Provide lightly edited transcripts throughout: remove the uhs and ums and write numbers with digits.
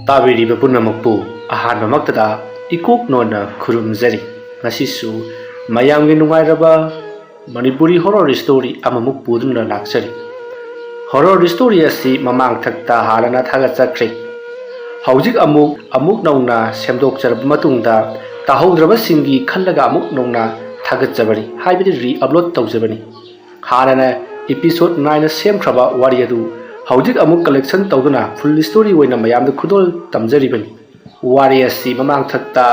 ꯇꯥꯕꯤꯔꯤꯕ ꯄꯨꯝꯅꯃꯛꯄꯨ ꯑꯍꯥꯟꯕꯃꯛꯇꯗ ꯏꯀꯣꯛ ꯅꯣꯟꯅ ꯈꯨꯔꯨꯝꯖꯔꯤ꯫ ꯉꯁꯤꯁꯨ ꯃꯌꯥꯝꯒꯤ ꯅꯨꯡꯉꯥꯏꯔꯕ ꯃꯅꯤꯄꯨꯔꯤ ꯍꯣꯔꯔ ꯁ꯭ꯇꯣꯔꯤ ꯑꯃꯃꯨꯛ ꯄꯨꯗꯨꯅ ꯂꯥꯛꯆꯔꯤ꯫ ꯍꯣꯔꯔ ꯁ꯭ꯇꯣꯔꯤ ꯑꯁꯤ ꯃꯃꯥꯡ ꯊꯛꯇ ꯍꯥꯟꯅꯅ ꯊꯥꯒꯠꯆꯈ꯭ꯔꯦ꯫ ꯍꯧꯖꯤꯛ ꯑꯃꯨꯛ ꯅꯧꯅ ꯁꯦꯝꯗꯣꯛꯆꯔꯕ ꯃꯇꯨꯡꯗ ꯇꯥꯍꯧꯗ꯭ꯔꯕꯁꯤꯡꯒꯤ ꯈꯜꯂꯒ ꯑꯃꯨꯛ ꯅꯧꯅ ꯊꯥꯒꯠꯆꯕꯅꯤ, ꯍꯥꯏꯕꯗꯤ ꯔꯤ-ꯑꯞꯂꯣꯗ ꯇꯧꯖꯕꯅꯤ꯫ ꯍꯥꯟꯅꯅ ꯏꯄꯤꯁꯣꯗ 9ꯅ ꯁꯦꯝꯈ꯭ꯔꯕ ꯋꯥꯔꯤ ꯑꯗꯨ ꯍꯧꯖꯤꯛ ꯑꯃꯨꯛ ꯀꯂꯦꯛꯁꯟ ꯇꯧꯗꯨꯅ ꯐꯨꯜ ꯁ꯭ꯇꯣꯔꯤ ꯑꯣꯏꯅ ꯃꯌꯥꯝꯗ ꯈꯨꯗꯣꯜ ꯇꯝꯖꯔꯤꯕꯅꯤ꯫ ꯋꯥꯔꯤ ꯑꯁꯤ ꯃꯃꯥꯡ ꯊꯛꯇ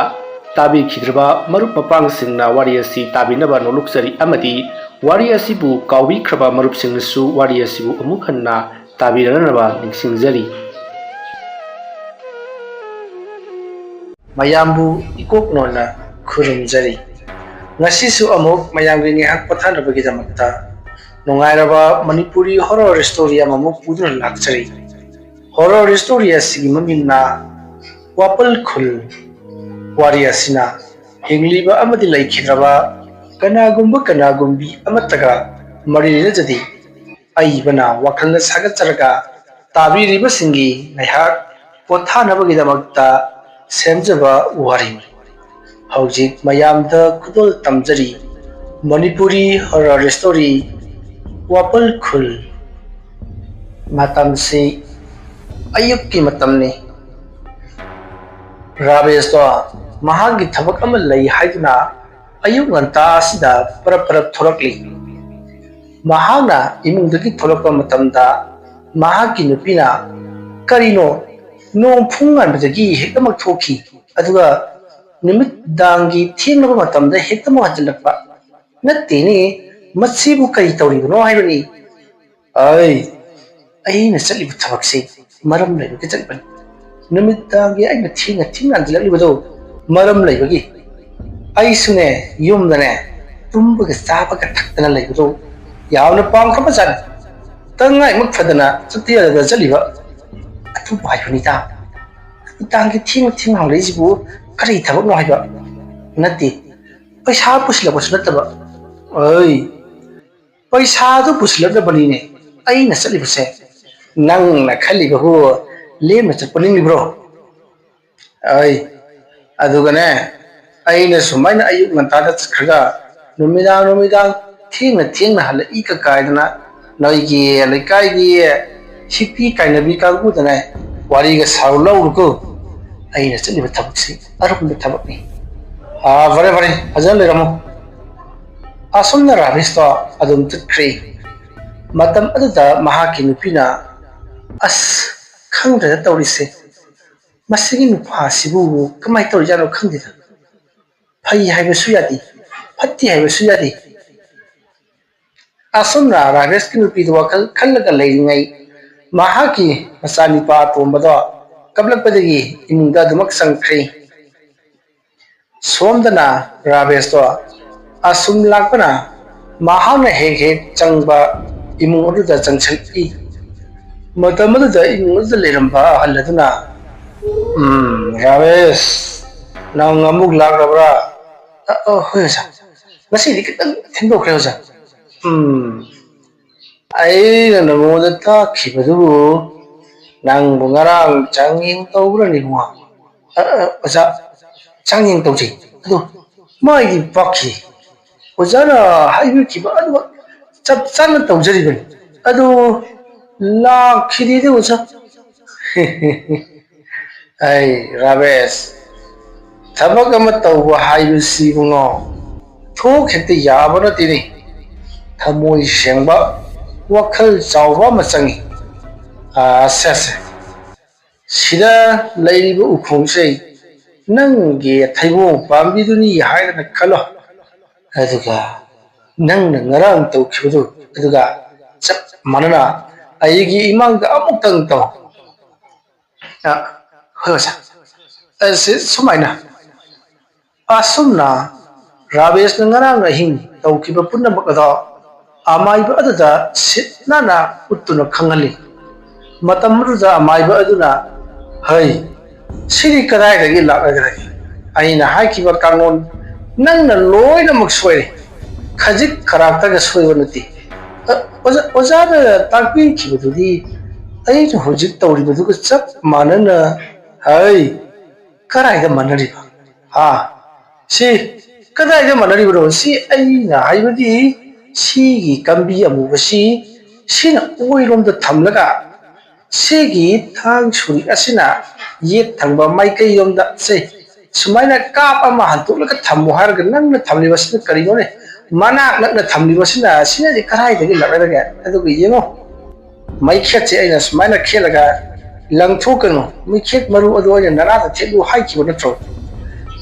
ꯇꯥꯕꯤꯈꯤꯗ꯭ꯔꯕ ꯃꯔꯨꯞ ꯃꯄꯥꯡꯁꯤꯡꯅ ꯋꯥꯔꯤ ꯑꯁꯤ ꯇꯥꯕꯤꯅꯕ ꯅꯣꯛꯂꯨꯛꯆꯔꯤ, ꯑꯃꯗꯤ ꯋꯥꯔꯤ ꯑꯁꯤꯕꯨ ꯀꯥꯎꯕꯤꯈ꯭ꯔꯕ ꯃꯔꯨꯞꯁꯤꯡꯅꯁꯨ ꯋꯥꯔꯤ ꯑꯁꯤꯕꯨ ꯑꯃꯨꯛ ꯍꯟꯅ ꯇꯥꯕꯤꯔꯅꯕ ꯅꯤꯡꯁꯤꯡꯖꯔꯤ꯫ ꯃꯌꯥꯝꯕꯨ ꯏꯀꯣꯛ ꯅꯣꯟꯅ ꯈꯨꯔꯨꯝꯖꯔꯤ꯫ ꯉꯁꯤꯁꯨ ꯑꯃꯨꯛ ꯃꯌꯥꯝꯒꯤ ꯉꯥꯏꯍꯥꯛ ꯄꯣꯊꯥꯅꯕꯒꯤꯗꯃꯛꯇ ꯅꯨꯡꯉꯥꯏꯔꯕ ꯃꯅꯤꯄꯨꯔꯤ ꯍꯣꯔꯔ ꯁ꯭ꯇꯣꯔꯤ ꯑꯃꯃꯨꯛ ꯄꯨꯗꯨꯅ ꯂꯥꯛꯆꯔꯤ꯫ ꯍꯣꯔꯔ ꯁ꯭ꯇꯣꯔꯤ ꯑꯁꯤꯒꯤ ꯃꯃꯤꯡꯅ ꯋꯥꯄꯜ ꯈꯨꯜ꯫ ꯋꯥꯔꯤ ꯑꯁꯤꯅ ꯍꯤꯡꯂꯤꯕ ꯑꯃꯗꯤ ꯂꯩꯈꯤꯗ꯭ꯔꯕ ꯀꯅꯥꯒꯨꯝꯕꯤ ꯑꯃꯠꯇꯒ ꯃꯔꯤ ꯂꯩꯅꯖꯗꯦ꯫ ꯑꯏꯕꯅ ꯋꯥꯈꯜꯗ ꯁꯥꯒꯠꯆꯔꯒ ꯇꯥꯕꯤꯔꯤꯕꯁꯤꯡꯒꯤ ꯉꯥꯏꯍꯥꯛ ꯄꯣꯊꯥꯅꯕꯒꯤꯗꯃꯛꯇ ꯁꯦꯝꯖꯕ ꯋꯥꯔꯤꯅꯤ꯫ ꯍꯧꯖꯤꯛ ꯃꯌꯥꯝꯗ ꯈꯨꯗꯣꯜ ꯇꯝꯖꯔꯤ ꯃꯅꯤꯄꯨꯔꯤ ꯍꯣꯔꯔ ꯁ꯭ꯇꯣꯔꯤ ꯋꯥꯄꯜ ꯈꯨꯜ꯫ ꯃꯇꯝꯁꯤ ꯑꯌꯨꯛꯀꯤ ꯃꯇꯝꯅꯤ꯫ ꯔꯥꯕꯦꯁꯇꯣ ꯃꯍꯥꯛꯀꯤ ꯊꯕꯛ ꯑꯃ ꯂꯩ ꯍꯥꯏꯗꯨꯅ ꯑꯌꯨꯛ ꯉꯟꯇꯥ ꯑꯁꯤꯗ ꯄꯔꯞ ꯊꯣꯔꯛꯂꯤ꯫ ꯃꯍꯥꯛꯅ ꯏꯃꯨꯡꯗꯒꯤ ꯊꯣꯛꯂꯛꯄ ꯃꯇꯝꯗ ꯃꯍꯥꯛꯀꯤ ꯅꯨꯄꯤꯅ "ꯀꯔꯤꯅꯣ, ꯅꯣꯡ ꯐꯨꯡꯉꯥꯟꯕꯗꯒꯤ ꯍꯦꯛꯇꯃꯛ ꯊꯣꯛꯈꯤ, ꯑꯗꯨꯒ ꯅꯨꯃꯤꯗꯥꯡꯒꯤ ꯊꯦꯡꯂꯕ ꯃꯇꯝꯗ ꯍꯦꯛꯇꯃꯛ ꯍꯟꯖꯤꯜꯂꯛꯄ? ꯅꯠꯇꯦꯅꯦ, ꯃꯁꯤꯕꯨ ꯀꯔꯤ ꯇꯧꯔꯤꯕꯅꯣ ꯍꯥꯏꯕꯅꯤ?" ꯑꯩꯅ ꯆꯠꯂꯤꯕ ꯊꯕꯛꯁꯤ ꯃꯔꯝ ꯂꯩꯕꯒꯤ ꯆꯠꯄꯅꯤ꯫ ꯅꯨꯃꯤꯗꯥꯡꯒꯤ ꯑꯩꯅ ꯊꯦꯡꯅ ꯍꯟꯖꯤꯜꯂꯛꯂꯤꯕꯗꯨ ꯃꯔꯝ ꯂꯩꯕꯒꯤ꯫ ꯑꯩꯁꯨꯅꯦ ꯌꯨꯝꯗꯅꯦ ꯇꯨꯝꯕꯒ ꯆꯥꯕꯒ ꯊꯛꯇꯅ ꯂꯩꯕꯗꯨ ꯌꯥꯝꯅ ꯄꯥꯝꯈ꯭ꯔꯕꯖꯥꯠꯅꯤ꯫ ꯇꯉꯥꯏꯃꯛ ꯐꯗꯅ ꯆꯠꯇ ꯌꯥꯗꯗꯅ ꯆꯠꯂꯤꯕ ꯑꯗꯨꯕꯨ ꯍꯥꯏꯕꯅꯤꯗ꯫ ꯅꯨꯃꯤꯗꯥꯡꯒꯤ ꯊꯦꯡꯅ ꯍꯪꯂꯛꯏꯁꯤꯕꯨ ꯀꯔꯤ ꯊꯕꯛꯅꯣ ꯍꯥꯏꯕ? ꯅꯠꯇꯦ, ꯄꯩꯁꯥ ꯄꯨꯁꯤꯜꯂꯛꯄꯁꯨ ꯅꯠꯇꯕ꯫ ꯄꯩꯁꯥꯗꯨ ꯄꯨꯁꯤꯜꯂꯛꯅꯕꯅꯤꯅꯦ ꯑꯩꯅ ꯆꯠꯂꯤꯕꯁꯦ꯫ ꯅꯪꯅ ꯈꯜꯂꯤꯕꯕꯨ ꯂꯦꯝꯅ ꯆꯠꯄ ꯅꯤꯡꯂꯤꯕ꯭ꯔꯣ? ꯑꯗꯨꯒꯅꯦ, ꯑꯩꯅ ꯁꯨꯃꯥꯏꯅ ꯑꯌꯨꯛ ꯉꯟꯇꯥꯗ ꯆꯠꯈ꯭ꯔꯒ ꯅꯨꯃꯤꯗꯥꯡ ꯊꯦꯡꯅ ꯍꯜꯂꯛꯏꯒ ꯀꯥꯏꯗꯅ ꯅꯣꯏꯒꯤ ꯂꯩꯀꯥꯏꯒꯤ ꯍꯤꯞꯄꯤ ꯀꯥꯏꯅꯕꯤ ꯀꯥꯡꯕꯨꯗꯅꯦ ꯋꯥꯔꯤꯒ ꯁꯥꯔꯨ ꯂꯧꯔꯨꯀꯣ꯫ ꯑꯩꯅ ꯆꯠꯂꯤꯕ ꯊꯕꯛꯁꯤ ꯑꯔꯨꯝꯕ ꯊꯕꯛꯅꯤ꯫ ꯐꯔꯦ, ꯐꯖꯅ ꯂꯩꯔꯝꯃꯨ꯫ ꯑꯁꯨꯝꯅ ꯔꯥꯕꯦꯁꯇꯣ ꯑꯗꯨꯝ ꯆꯠꯈ꯭ꯔꯦ꯫ ꯃꯇꯝ ꯑꯗꯨꯗ ꯃꯍꯥꯛꯀꯤ ꯅꯨꯄꯤꯅ, "ꯑꯁ, ꯈꯪꯗ꯭ꯔꯦꯗ ꯇꯧꯔꯤꯁꯦ, ꯃꯁꯤꯒꯤ ꯅꯨꯄꯥꯁꯤꯕꯨ ꯀꯃꯥꯏꯅ ꯇꯧꯔꯤꯖꯥꯠꯅꯣ ꯈꯪꯗꯦꯗ꯫ ꯐꯩ ꯍꯥꯏꯕꯁꯨ ꯌꯥꯗꯦ, ꯐꯠꯇꯦ ꯍꯥꯏꯕꯁꯨ ꯌꯥꯗꯦ." ꯑꯁꯨꯝꯅ ꯔꯥꯕꯦꯁꯀꯤ ꯅꯨꯄꯤꯗꯨ ꯋꯥꯈꯜ ꯈꯜꯂꯒ ꯂꯩꯔꯤꯉꯩ ꯃꯍꯥꯛꯀꯤ ꯃꯆꯥꯅꯤꯄꯥ ꯑꯇꯣꯝꯕꯗꯣ ꯀꯞꯂꯛꯄꯗꯒꯤ ꯏꯃꯨꯡꯗ ꯑꯗꯨꯃꯛ ꯆꯪꯈ꯭ꯔꯦ꯫ ꯁꯣꯝꯗꯅ ꯔꯥꯕꯦꯁꯇꯣ ꯑꯁꯨꯝ ꯂꯥꯛꯄꯅ ꯃꯍꯥꯛꯅ ꯍꯦꯛ ꯆꯪꯕ ꯏꯃꯨꯡ ꯑꯗꯨꯗ ꯆꯪꯁꯤꯜꯂꯛꯏ꯫ ꯃꯇꯝ ꯑꯗꯨꯗ ꯏꯃꯨꯡ ꯑꯗꯨꯗ ꯂꯩꯔꯝꯕ ꯑꯍꯜ ꯑꯗꯨꯅ, "ꯔꯥꯕꯦꯁ, ꯅꯪ ꯑꯃꯨꯛ ꯂꯥꯛꯂꯕ꯭ꯔꯥ?" "ꯍꯣꯏ ꯑꯣꯖꯥ, ꯉꯁꯤꯗꯤ ꯈꯤꯇꯪ ꯊꯦꯡꯗꯣꯛꯈ꯭ꯔꯦ ꯑꯣꯖꯥ." "ꯑꯩꯅ ꯅꯉꯣꯟꯗ ꯇꯥꯛꯈꯤꯕꯗꯨꯕꯨ ꯅꯪꯕꯨ ꯉꯔꯥꯡ ꯆꯥꯡꯌꯦꯡ ꯇꯧꯕ꯭ꯔꯅꯦ ꯏꯕꯨꯡꯉꯣ?" "ꯑꯣꯖꯥ, ꯆꯥꯡꯌꯦꯡ ꯇꯧꯖꯩ, ꯑꯗꯣ ꯃꯥꯏꯗꯤ ꯄꯥꯛꯈꯤ꯫ ꯑꯣꯖꯥꯅ ꯍꯥꯏꯕꯤꯈꯤꯕ ꯑꯗꯨꯃꯛ ꯆꯞ ꯆꯥꯅ ꯇꯧꯖꯔꯤꯕꯅꯤ, ꯑꯗꯨ ꯂꯥꯛꯈꯤꯗꯦꯗ ꯑꯣꯖꯥ." "ꯔꯥꯕꯦꯁ, ꯊꯕꯛ ꯑꯃ ꯇꯧꯕ ꯍꯥꯏꯕꯁꯤ ꯏꯕꯨꯡꯉꯣ ꯊꯣꯛ ꯍꯦꯛꯇ ꯌꯥꯕ ꯅꯠꯇꯦꯅꯦ꯫ ꯊꯃꯣꯏ ꯁꯦꯡꯕ, ꯋꯥꯈꯜ ꯆꯥꯎꯕ ꯑꯃ ꯆꯪꯏ꯫ ꯁꯤꯗ ꯂꯩꯔꯤꯕ ꯎꯈꯣꯡꯁꯦ ꯅꯪꯒꯤ ꯊꯩꯕꯣꯡ ꯄꯥꯝꯕꯤꯗꯨꯅꯤ ꯍꯥꯏꯗꯅ ꯈꯜꯂꯣ, ꯑꯗꯨꯒ ꯅꯪꯅ ꯉꯔꯥꯡ ꯇꯧꯈꯤꯕꯗꯨ ꯑꯗꯨꯒ ꯆꯞ ꯃꯥꯟꯅꯅ ꯑꯩꯒꯤ ꯏꯃꯥꯡꯗ ꯑꯃꯨꯛꯇꯪ ꯇꯧ." "ꯍꯣꯏ ꯑꯣꯖꯥ, ꯁꯨꯃꯥꯏꯅ." ꯑꯁꯨꯝꯅ ꯔꯥꯕꯦꯁꯅ ꯉꯔꯥꯡ ꯑꯍꯤꯡ ꯇꯧꯈꯤꯕ ꯄꯨꯝꯅꯃꯛ ꯑꯗꯣ ꯑꯃꯥꯏꯕ ꯑꯗꯨꯗ ꯁꯤꯠ ꯅꯥꯟꯅ ꯎꯠꯇꯨꯅ ꯈꯪꯍꯜꯂꯤ꯫ ꯃꯇꯝ ꯑꯗꯨꯗ ꯑꯃꯥꯏꯕ ꯑꯗꯨꯅ, "ꯁꯤꯗꯤ ꯀꯗꯥꯏꯗꯒꯤ ꯂꯥꯛꯅꯒꯗꯒꯦ? ꯑꯩꯅ ꯍꯥꯏꯈꯤꯕ ꯀꯥꯡꯂꯣꯟ ꯅꯪꯅ ꯂꯣꯏꯅꯃꯛ ꯁꯣꯏꯔꯦ, ꯈꯖꯤꯛ ꯈꯔꯥꯛꯇꯒ ꯁꯣꯏꯕ ꯅꯠꯇꯦ꯫ ꯑꯣꯖꯥꯅ ꯇꯥꯛꯄꯤꯈꯤꯕꯗꯨꯗꯤ ꯑꯩꯅ ꯍꯧꯖꯤꯛ ꯇꯧꯔꯤꯕꯗꯨꯒ ꯆꯞ ꯃꯥꯟꯅꯅ Hey, karai da manari ba. Ha, si karai da manari ba si ai na ai ba di si gi kambi amu ba si na oi rom da tham laga si gi thang suri asina yet thang ba mai kai yom da se sumai na kap ama hantu laga tham mo har ga nang na tham li ba si kari no ne mana na tham li ba si na di karai da gi la ga ga adu gi yengo mai khet se ai na sumai na khelaga lang thu kan mi khet maru ado ya nana da thelu hai ki na tro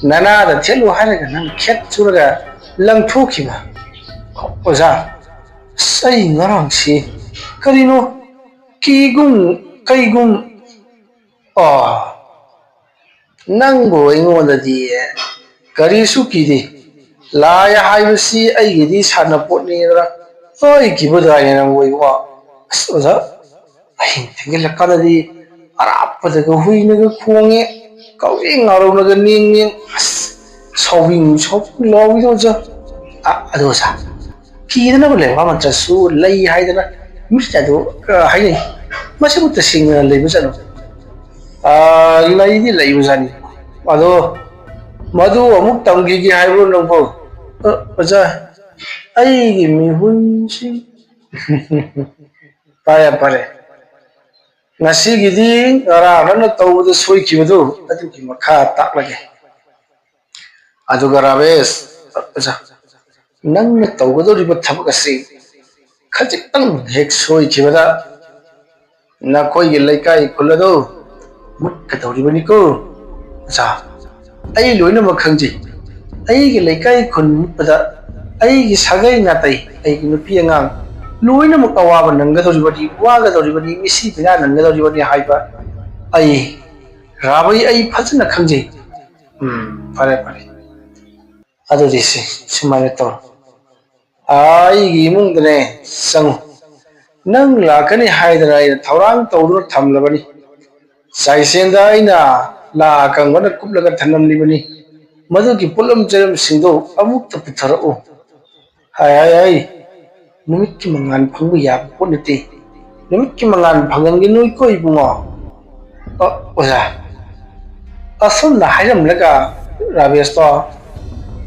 nana da thelu hai ga nang khet chu ga lang thu ki ba oza sai ngarang si karino ki gung kai gung a nang bo ingo da di kari su ki di la ya hai ba si ai gi di sana pot ni ra oi ki bo da ya nang wo wa oza ai thengel ka da di arappada ga huina ga khonge kawing aro na ga ning ning sawing shop lawi do ja ado sa ki na bole ma man su lai hai da mi ta do hai nei ma se mutta sing lai bu sa no lai di lai bu sa ni ado madu amuk tam gi hai bro nong bo aja ai gi mi hun si pare Nasigidi rana tawudu soi kibadu adu ki makha tak lage adu garabes aja nang na tawudu riba thabak asi khajik tang hek soi kibada na koi gi laikai kuladu mut ka tawri bani ko aja ai loina ma khangji ai gi laikai kun pada ai gi sagai na tai ai gi nupi angang loina ma kawa nanga dori bani wa ga dori bani misi bina nanga dori bani haiba ai rabai ai phajna khangje pare adu disi sumai to ai gi mung dane sang nang la kani haidara ai thorang tawru thamlabani sai senda aina la kang wana kuplaga thanam libani madu ki pulam cheram singdo amuk ta puthara o ai numit ki mangan phangbu ya ponete numit ki mangan phangang gi noi koi bungo oza asum na hairam laga rabesh to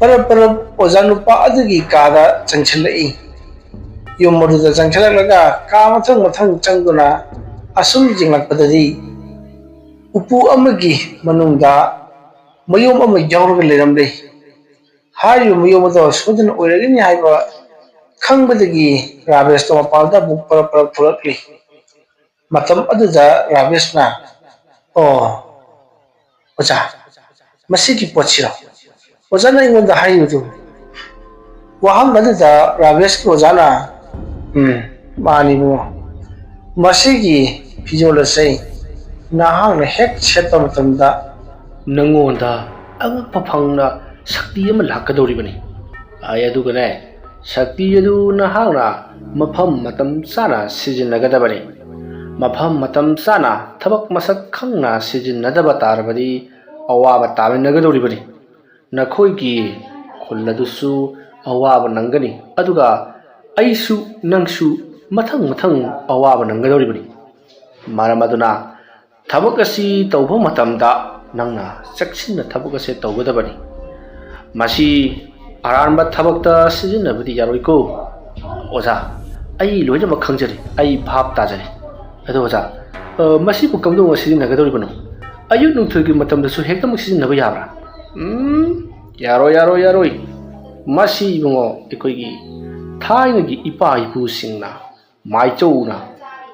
para oza nupa adugi kada changchalai yum modu da changchala laga ka mathang changduna asum jinglak padadi upu amagi manungda mayom ama yawrga leramle hayu mayom do sudan oiragini haiba khangbadagi rabesh to mapalda buk para thurakli matam aduda rabesh na oja masiki pochira oja na ingonda hayudu waham aduda rabesh ki oja na mani bu masiki pijola sei nahang na hek cheta matamda nangonda angakpa phangna sakti ama lakadori bani ai adu gane Sakti yadu nahangna mafam matam sana sijinnagadabarni mafam matam sana thabak masak khangna sijinnadaba tarabadi awaba taminagadoribani nakhoi gi khulladusu awaba nangani aduga aisu nangsu mathang awaba nangadoribani maramaduna thabak asi tawba matamda nangna chaksinna thabak ase tawgadabani masi aranba thabakta sijinnabadi yaroiko oza ai loina ma khangjari ai bhab tajari ado oza masi bu kamdo sijinnagatoribano ayu nungthogi matamda su hektam sijinnaba yabra yaroi masi bungo ekoigi thaina gi ipa ibu singna maichona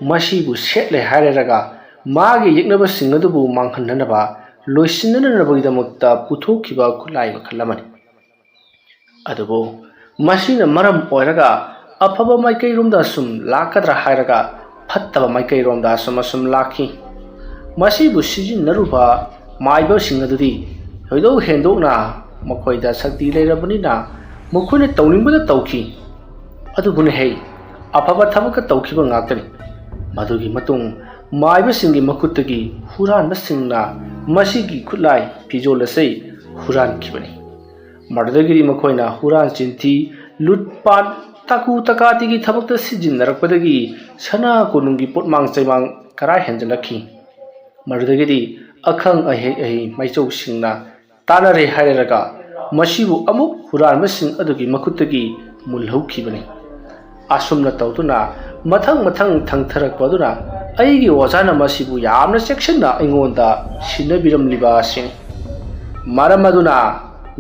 masi bu setle haireraga magi yeknaba singadubu manghananaba loisinanabagi damakta puthokhiba khulai bakhalamani adubo masina maram oiraga afaba maikai romda sum lakadra hairaga phattaba maikai romda sum lakhi masibu sijinnaruba maiba singadudi hoido hendokna makoida sakti leirabani mukhoina tawningbada tawki adubune hei afaba thabaka tawkiba ngaktani madugi matung maiba singi makuttagi huranba singna masigi khulai pijolasei huran kibani Mardagiri makoina huran chinti lutpat taku takati gi thabakta sijinnarakpadagi sana konungi potmang chaimang karai henjalakhi Mardagiri ꯑꯈꯪ ꯑꯍꯩ ꯃꯩꯆꯧꯁꯤꯡꯅ ꯇꯥꯟꯅꯔꯦ ꯍꯥꯏꯔꯒ ꯃꯁꯤꯕꯨ ꯑꯃꯨꯛ ꯍꯨꯔꯥꯟꯕꯁꯤꯡ ꯑꯗꯨꯒꯤ ꯃꯈꯨꯠꯇꯒꯤ ꯃꯨꯜꯍꯧꯈꯤꯕꯅꯤ꯫ ꯑꯁꯨꯝꯅ ꯇꯧꯗꯨꯅ ꯃꯊꯪ ꯊꯪꯊꯔꯛꯄ ꯑꯗꯨꯅ ꯑꯩꯒꯤ ꯑꯣꯖꯥꯅ ꯃꯁꯤꯕꯨ ꯌꯥꯝꯅ ꯆꯦꯛꯁꯤꯟꯅ ꯑꯩꯉꯣꯟꯗ ꯁꯤꯟꯅꯕꯤꯔꯝꯂꯤꯕ ꯑꯁꯤꯅꯤ꯫ ꯃꯔꯝ ꯑꯗꯨꯅ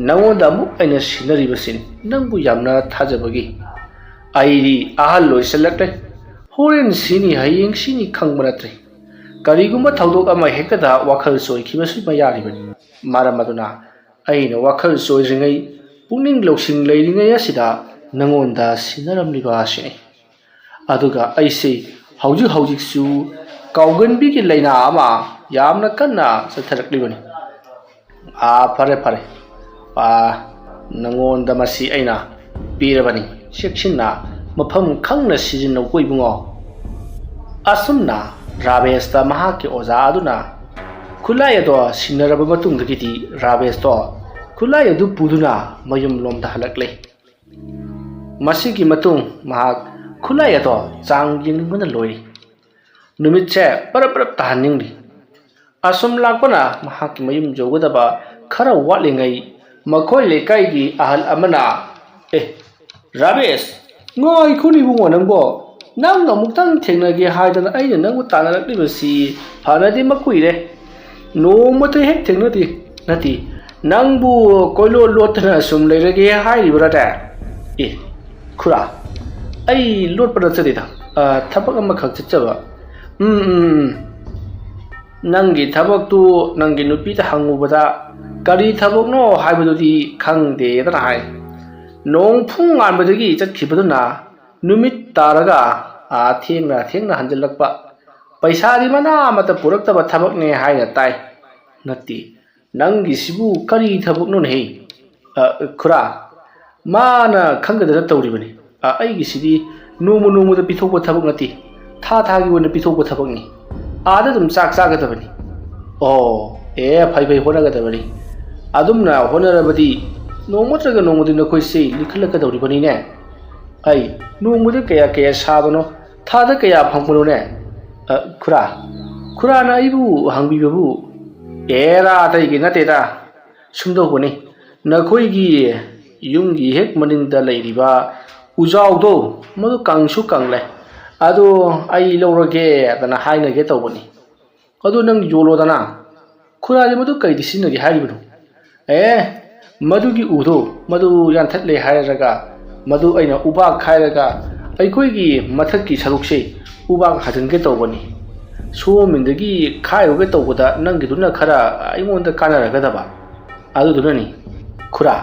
ꯅꯉꯣꯟꯗ ꯑꯃꯨꯛ ꯑꯩꯅ ꯁꯤꯟꯅꯔꯤꯕꯁꯤꯅꯤ ꯅꯪꯕꯨ ꯌꯥꯝꯅ ꯊꯥꯖꯕꯒꯤ꯫ ꯑꯩꯗꯤ ꯑꯍꯜ ꯑꯣꯏꯁꯜꯂꯛꯂꯦ, ꯍꯣꯔꯦꯟ ꯁꯤꯅꯤ ꯍꯌꯦꯡ ꯁꯤꯅꯤ ꯈꯪꯕ ꯅꯠꯇ꯭ꯔꯦ꯫ ꯀꯔꯤꯒꯨꯝꯕ ꯊꯧꯗꯣꯛ ꯑꯃ ꯍꯦꯛꯇꯗ ꯋꯥꯈꯜ ꯆꯣꯏꯈꯤꯕꯁꯨ ꯌꯥꯔꯤꯕꯅꯤ꯫ ꯃꯔꯝ ꯑꯗꯨꯅ ꯑꯩꯅ ꯋꯥꯈꯜ ꯆꯣꯏꯗ꯭ꯔꯤꯉꯩ ꯄꯨꯛꯅꯤꯡ ꯂꯧꯁꯤꯡ ꯂꯩꯔꯤꯉꯩ ꯑꯁꯤꯗ ꯅꯉꯣꯟꯗ ꯁꯤꯟꯅꯔꯝꯂꯤꯕ ꯑꯁꯤꯅꯤ꯫ ꯑꯗꯨꯒ ꯑꯩꯁꯦ ꯍꯧꯖꯤꯛꯁꯨ ꯀꯥꯎꯒꯟꯕꯤꯒꯤ ꯂꯩꯅꯥ ꯑꯃ ꯌꯥꯝꯅ ꯀꯟꯅ ꯆꯠꯊꯔꯛꯂꯤꯕꯅꯤ꯫ ꯐꯔꯦ ꯅꯉꯣꯟꯗ ꯃꯁꯤ ꯑꯩꯅ ꯄꯤꯔꯕꯅꯤ, ꯆꯦꯛꯁꯤꯟꯅ ꯃꯐꯝ ꯈꯪꯅ ꯁꯤꯖꯤꯟꯅꯧꯀꯣ ꯏꯕꯨꯡꯉꯣ꯫ ꯑꯁꯨꯝꯅ ꯔꯥꯕꯦꯁꯇ ꯃꯍꯥꯛꯀꯤ ꯑꯣꯖꯥ ꯑꯗꯨꯅ ꯈꯨꯠꯂꯥꯏ ꯑꯗꯨ ꯁꯤꯟꯅꯔꯕ ꯃꯇꯨꯡꯗꯒꯤꯗꯤ ꯔꯥꯕꯦꯁꯇꯣ ꯈꯨꯠꯂꯥꯏ ꯑꯗꯨ ꯄꯨꯗꯨꯅ ꯃꯌꯨꯝꯂꯣꯝꯗ ꯍꯜꯂꯛꯂꯦ꯫ ꯃꯁꯤꯒꯤ ꯃꯇꯨꯡ ꯃꯍꯥꯛ ꯈꯨꯠꯂꯥꯏ ꯑꯗꯨ ꯆꯥꯡ ꯌꯦꯡꯅꯤꯡꯕꯅ ꯂꯣꯏꯔꯤ꯫ ꯅꯨꯃꯤꯠꯁꯦ ꯄꯔꯞ ꯇꯥꯍꯟꯅꯤꯡꯂꯤ꯫ ꯑꯁꯨꯝ ꯂꯥꯛꯄꯅ ꯃꯍꯥꯛꯀꯤ ꯃꯌꯨꯝ ꯌꯧꯒꯗꯕ ꯈꯔ ꯋꯥꯠꯂꯤꯉꯩ ꯃꯈꯣꯏ ꯂꯩꯀꯥꯏꯒꯤ ꯑꯍꯜ ꯑꯃꯅ ꯔꯥꯕꯦꯁ, ꯉꯥꯏꯈꯣꯅꯦ ꯏꯕꯨꯡꯉꯣ ꯅꯪꯕꯣ, ꯅꯪ ꯑꯃꯨꯛꯇꯪ ꯊꯦꯡꯅꯒꯦ ꯍꯥꯏꯗꯅ ꯑꯩꯅ ꯅꯪꯕꯨ ꯇꯥꯟꯅꯔꯛꯂꯤꯕꯁꯤ ꯐꯅꯗꯤ ꯀꯨꯏꯔꯦ, ꯅꯣꯡꯃꯇ ꯍꯦꯛ ꯊꯦꯡꯅꯗꯦ꯫ ꯅꯠꯇꯦ, ꯅꯪꯕꯨ ꯀꯣꯏꯂꯣꯠ ꯂꯣꯠꯇꯅ ꯁꯨꯝ ꯂꯩꯔꯒꯦ ꯍꯥꯏꯔꯤꯕ꯭ꯔꯥꯅꯦ? ꯈꯨꯔꯥ, ꯑꯩ ꯂꯣꯠꯄ ꯅꯠꯆꯗꯦꯗ, ꯊꯕꯛ ꯑꯃꯈꯛ ꯆꯠꯆꯕ꯫ ꯅꯪꯒꯤ ꯊꯕꯛꯇꯨ ꯅꯪꯒꯤ ꯅꯨꯄꯤꯗ ꯍꯪꯉꯨꯕꯗ ꯀꯔꯤ ꯊꯕꯛꯅꯣ ꯍꯥꯏꯕꯗꯨꯗꯤ ꯈꯪꯗꯦꯗꯅ ꯍꯥꯏ꯫ ꯅꯣꯡ ꯐꯨꯡ ꯉꯥꯟꯕꯗꯒꯤ ꯆꯠꯈꯤꯕꯗꯨꯅ ꯅꯨꯃꯤꯠ ꯇꯥꯔꯒ ꯊꯦꯡꯅ ꯍꯟꯖꯤꯜꯂꯛꯄ, ꯄꯩꯁꯥꯗꯤ ꯃꯅꯥ ꯑꯃꯠꯇ ꯄꯨꯔꯛꯇꯕ ꯊꯕꯛꯅꯦ ꯍꯥꯏꯅ ꯇꯥꯏ꯫ ꯅꯠꯇꯦ, ꯅꯪꯒꯤꯁꯤꯕꯨ ꯀꯔꯤ ꯊꯕꯛꯅꯣꯅꯦꯍꯦ? ꯈꯨꯔꯥ, ꯃꯥꯅ ꯈꯪꯒꯗꯅ ꯇꯧꯔꯤꯕꯅꯤ꯫ ꯑꯩꯒꯤꯁꯤꯗꯤ ꯅꯣꯡꯃꯗ ꯄꯤꯊꯣꯛꯄ ꯊꯕꯛ ꯅꯠꯇꯦ, ꯊꯥꯒꯤ ꯑꯣꯏꯅ ꯄꯤꯊꯣꯛꯄ ꯊꯕꯛꯅꯤ꯫ ꯑꯥꯗ ꯑꯗꯨꯝ ꯆꯥꯛ ꯆꯥꯒꯗꯕꯅꯤ꯫ ꯐꯩ ꯍꯣꯠꯅꯒꯗꯕꯅꯤ꯫ ꯑꯗꯨꯝꯅ ꯍꯣꯠꯅꯔꯕꯗꯤ ꯅꯣꯡꯃ ꯅꯠꯇ꯭ꯔꯒ ꯅꯣꯡꯃꯗꯤ ꯅꯈꯣꯏꯁꯤ ꯂꯤꯈꯠꯂꯛꯀꯗꯧꯔꯤꯕꯅꯤꯅꯦ꯫ ꯑꯩ ꯅꯣꯡꯃꯗ ꯀꯌꯥ ꯁꯥꯕꯅꯣ, ꯊꯥꯗ ꯀꯌꯥ ꯐꯪꯕꯅꯣꯅꯦ? ꯈꯨꯔꯥꯅ ꯑꯩꯕꯨ ꯍꯪꯕꯤꯕꯕꯨ ꯑꯇꯩꯒꯤ ꯅꯠꯇꯦꯗ, ꯁꯨꯝꯗꯧꯕꯅꯤ, ꯅꯈꯣꯏꯒꯤ ꯌꯨꯝꯒꯤ ꯍꯦꯛ ꯃꯅꯤꯡꯗ ꯂꯩꯔꯤꯕ ꯎꯖꯥꯎꯗꯣ ꯃꯗꯨ ꯀꯪꯁꯨ ꯀꯪꯂꯦ, ꯑꯗꯣ ꯑꯩ ꯂꯧꯔꯒꯦ ꯑꯗꯨꯅ ꯍꯥꯏꯅꯒꯦ ꯇꯧꯕꯅꯤ꯫ ꯑꯗꯨ ꯅꯪ ꯌꯣꯜꯂꯣꯗꯅ꯫ ꯈꯨꯔꯥꯗꯤ ꯃꯗꯨ ꯀꯩꯗ ꯁꯤꯖꯤꯟꯅꯒꯦ ꯍꯥꯏꯔꯤꯕꯅꯣ? ꯃꯗꯨꯒꯤ ꯎꯗꯣ ꯃꯗꯨ ꯌꯥꯟꯊꯠꯂꯦ ꯍꯥꯏꯔꯒ ꯃꯗꯨ ꯑꯩꯅ ꯎꯕꯥꯛ ꯈꯥꯏꯔꯒ ꯑꯩꯈꯣꯏꯒꯤ ꯃꯊꯛꯀꯤ ꯁꯔꯨꯛꯁꯦ ꯎꯕꯥꯛ ꯍꯥꯖꯤꯟꯒꯦ ꯇꯧꯕꯅꯤ꯫ ꯁꯣꯝꯗꯒꯤ ꯈꯥꯏꯔꯨꯒꯦ ꯇꯧꯕꯗ ꯅꯪꯒꯤꯗꯨꯅ ꯈꯔ ꯑꯩꯉꯣꯟꯗ ꯀꯥꯟꯅꯔꯒꯗꯕ, ꯑꯗꯨꯗꯨꯅꯅꯤ꯫ ꯈꯨꯔꯥ,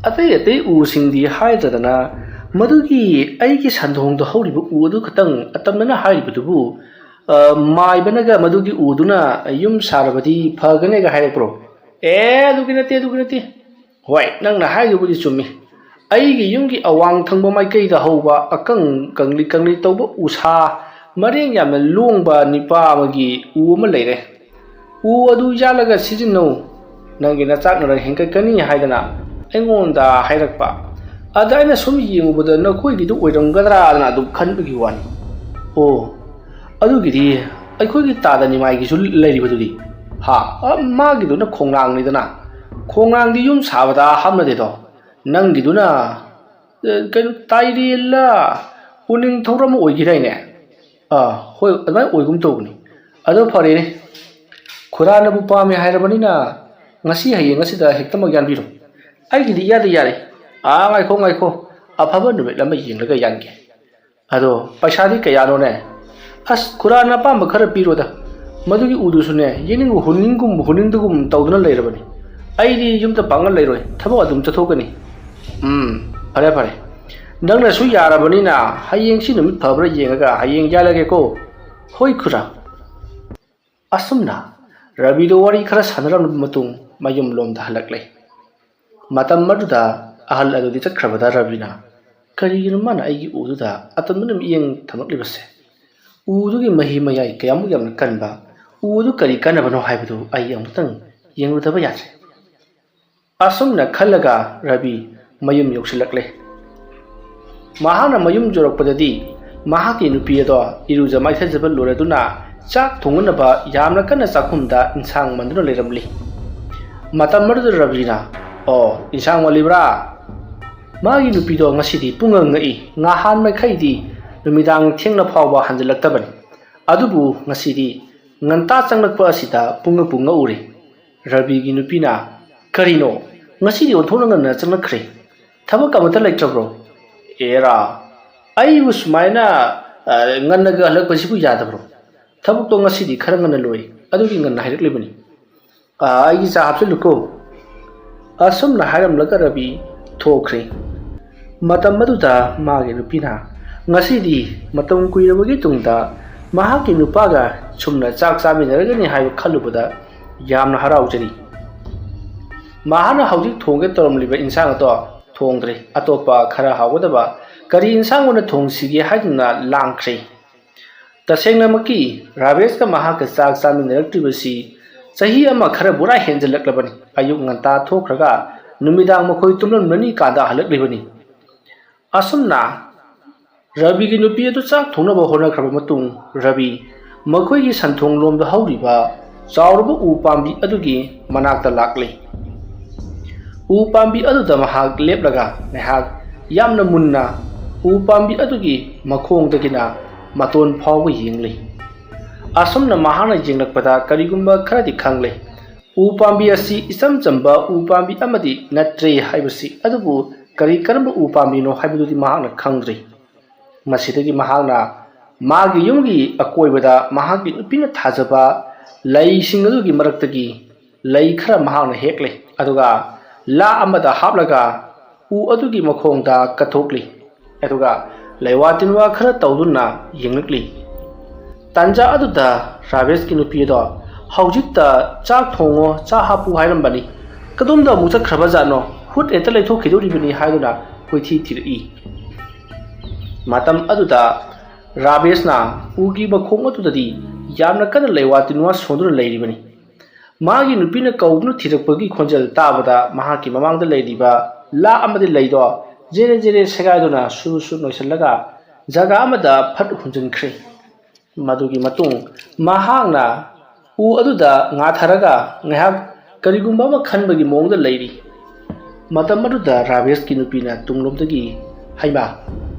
ꯑꯇꯩ ꯎꯁꯤꯡꯗꯤ ꯍꯥꯏꯗ꯭ꯔꯗꯅ ꯃꯗꯨꯒꯤ ꯑꯩꯒꯤ ꯁꯟꯗꯣꯡꯗ ꯍꯧꯔꯤꯕ ꯎ ꯑꯗꯨ ꯈꯛꯇꯪ ꯑꯇꯝꯅꯅ ꯍꯥꯏꯔꯤꯕꯗꯨꯕꯨ ꯃꯥꯏꯕꯅꯒ ꯃꯗꯨꯒꯤ ꯎꯗꯨꯅ ꯌꯨꯝ ꯁꯥꯔꯕꯗꯤ ꯐꯒꯅꯦꯒ ꯍꯥꯏꯔꯛꯄ꯭ꯔꯣ? ꯑꯗꯨꯒꯤ ꯅꯠꯇꯦ꯫ ꯍꯣꯏ, ꯅꯪꯅ ꯍꯥꯏꯔꯤꯕꯨꯗꯤ ꯆꯨꯝꯃꯤ꯫ ꯑꯩꯒꯤ ꯌꯨꯝꯒꯤ ꯑꯋꯥꯡ ꯊꯪꯕ ꯃꯥꯏꯀꯩꯗ ꯍꯧꯕ ꯀꯪꯂꯤ ꯇꯧꯕ ꯎꯁꯥ ꯃꯔꯦꯡ ꯌꯥꯝꯅ ꯂꯣꯡꯕ ꯅꯤꯄꯥ ꯑꯃꯒꯤ ꯎ ꯑꯃ ꯂꯩꯔꯦ꯫ ꯎ ꯑꯗꯨ ꯌꯥꯜꯂꯒ ꯁꯤꯖꯤꯟꯅꯧ, ꯅꯪꯒꯤ ꯅꯆꯥꯛꯅꯔ ꯍꯦꯟꯒꯠꯀꯅꯤ ꯍꯥꯏꯗꯅ ꯑꯩꯉꯣꯟꯗ ꯍꯥꯏꯔꯛꯄ꯫ ꯑꯗ ꯑꯩꯅ ꯁꯨꯝ ꯌꯦꯡꯉꯨꯕꯗ ꯅꯈꯣꯏꯒꯤꯗꯨ ꯑꯣꯏꯔꯝꯒꯗ꯭ꯔꯥꯅ ꯑꯗꯨꯝ ꯈꯟꯕꯒꯤ ꯋꯥꯅꯤ꯫ ꯑꯗꯨꯒꯤꯗꯤ ꯑꯩꯈꯣꯏꯒꯤ ꯇꯥꯗ ꯅꯤꯃꯥꯏꯒꯤꯁꯨ ꯂꯩꯔꯤꯕꯗꯨꯗꯤ? ꯃꯥꯒꯤꯗꯨꯅ ꯈꯣꯡꯅꯥꯡꯅꯤꯗꯅ, ꯈꯣꯡꯅꯥꯡꯗꯤ ꯌꯨꯝ ꯁꯥꯕꯗ ꯍꯥꯞꯅꯗꯦꯗꯣ꯫ ꯅꯪꯒꯤꯗꯨꯅ ꯇꯥꯏꯔꯦꯜꯂ ꯎꯅꯤꯡꯊꯧꯔ ꯑꯃ ꯑꯣꯏꯈꯤꯗꯥꯏꯅꯦ? ꯍꯣꯏ, ꯑꯗꯨꯃꯥꯏꯅ ꯑꯣꯏꯒꯨꯝ ꯇꯧꯕꯅꯤ꯫ ꯑꯗꯣ ꯐꯔꯦꯅꯦ, ꯈꯨꯔꯥꯅꯕꯨ ꯄꯥꯝꯃꯦ ꯍꯥꯏꯔꯕꯅꯤ나 ngasi hayeng asida hektamak yanbiro. Aigidi iyada yare. Ngaiko. Afaba numit lama yenglaga yange. Ado paisadi kayano ne. As Kurana pamba khara piroda. Madugi udusune yeningu huningdugum tawduna leirabani. Aidi yumta pangal leiroi. Thabo adum chathokani. Pare. Nangna su yarabanina hayeng si numit phabra yengaga hayeng yalage ko. Hoi Kura. Asumna Rabido wari khara sanaram matung mayum lomda halaklay. Matam maduda ahal adu di chakrabada Rabina. Karigino mana aigi ududa atamnum iyeng thamaklibase. Udugi mahi mayai kayamu yam kanba. Udu kari kanabano haibadu ay amutang yengrudaba yatre. Asumna khalaga Rabi mayum yoksilaklay. Mahana mayum jorokpadadi mahaki nupi ado iruja maithajabal loraduna ꯆꯥꯛ ꯊꯣꯡꯅꯕ ꯌꯥꯝꯅ ꯀꯟꯅ ꯆꯥꯛꯈꯨꯝꯗ ꯏꯟꯁꯥꯡ ꯃꯟꯗꯨꯅ ꯂꯩꯔꯝꯂꯤ ꯃꯇꯝ ꯑꯗꯨꯗ ꯔꯕꯤꯅ ꯏꯟꯁꯥꯡ ꯋꯥꯠꯂꯤꯕ꯭ꯔꯥ ꯃꯥꯒꯤ ꯅꯨꯄꯤꯗꯣ ꯉꯁꯤꯗꯤ ꯄꯨꯡꯉꯛ ꯉꯛꯏ ꯉꯍꯥꯟ ꯃꯈꯩꯗꯤ ꯅꯨꯃꯤꯗꯥꯡ ꯊꯦꯡꯅ ꯐꯥꯎꯕ ꯍꯟꯖꯤꯜꯂꯛꯇꯕꯅꯤ ꯑꯗꯨꯕꯨ ꯉꯁꯤꯗꯤ ꯉꯟꯇꯥ ꯆꯪꯂꯛꯄ ꯑꯁꯤꯗ ꯄꯨꯡꯉꯛ ꯉꯛꯎꯔꯦ ꯔꯕꯤꯒꯤ ꯅꯨꯄꯤꯅ ꯀꯔꯤꯅꯣ ꯉꯁꯤꯗꯤ ꯑꯣꯟꯊꯣꯛꯅ ꯉꯟꯅ ꯆꯪꯂꯛꯈ꯭ꯔꯦ ꯊꯕꯛ ꯑꯃꯠꯇ ꯂꯩꯇ꯭ꯔꯕ꯭ꯔꯣ ꯑꯦꯔꯥ ꯑꯩꯕꯨ ꯁꯨꯃꯥꯏꯅ ngannagga halakpasibu yadabro thabuk to ngasidi khara nganna loi adugi nganna hairaklibani ai gi cha hapsiluko asumna hairam lagarabi thokre matam maduda magi nupina ngasidi matam kuirabagi tungda mahaki nupaga chumna chak chaminaragani haiba khalubada yamna haraujari mahana hauji thongge toramliba insang to thongdre atopa khara hagodaba kari insang ona thongsige haidna langkhre tasengna maki ravesh ka mahaka chak chaminaraktibasi chahi ama khara bura henjalaklabani ayuk nganta thokraga numidang makhoi tumlam nani kada halaklibani asumna rabi gi nupi atu chak thongna ba hona khaba matung rabi makhoi gi santhong lom da hauriba chawruba u pambi adugi manakta lakle u pambi adu da mahak leplaga nehak yamna munna u pambi adugi makhong dagina maton phawu yingli asumna mahana jinglakpada karigumba kharadi khangle u pambi asi isam chamba u pambi amadi natre haibasi adubu kari karamba u pambi no haibududi mahana khangri masidagi mahana magi yumgi akoibada mahagi nupina thajaba lai singadugi maraktagi lai khara mahana hekle aduga la amada haplaga u adugi makhongda kathokli aduga laiwatinwa khara tawduna yinglikli tanja aduda ravesh ki nupi do haujikta chak thongo cha hapu hairambani kadumda mucha khraba jano hut eta leitho khiduri bani haiduna koithi thiri matam aduda ravesh na ugi bakhong atudadi yamna kana laiwatinwa sonduna leiribani magi nupina kaudnu thirakpagi khonjal tabada mahaki mamangda leiriba la amadi leido jere jere segaiduna su su noisallaga jaga amada phat hunjinkhre madugi matung mahangna u aduda nga tharaga ngahak karigumba ma khanbagi mongda leiri matam aduda ravesh ki nupina tunglomdagi haima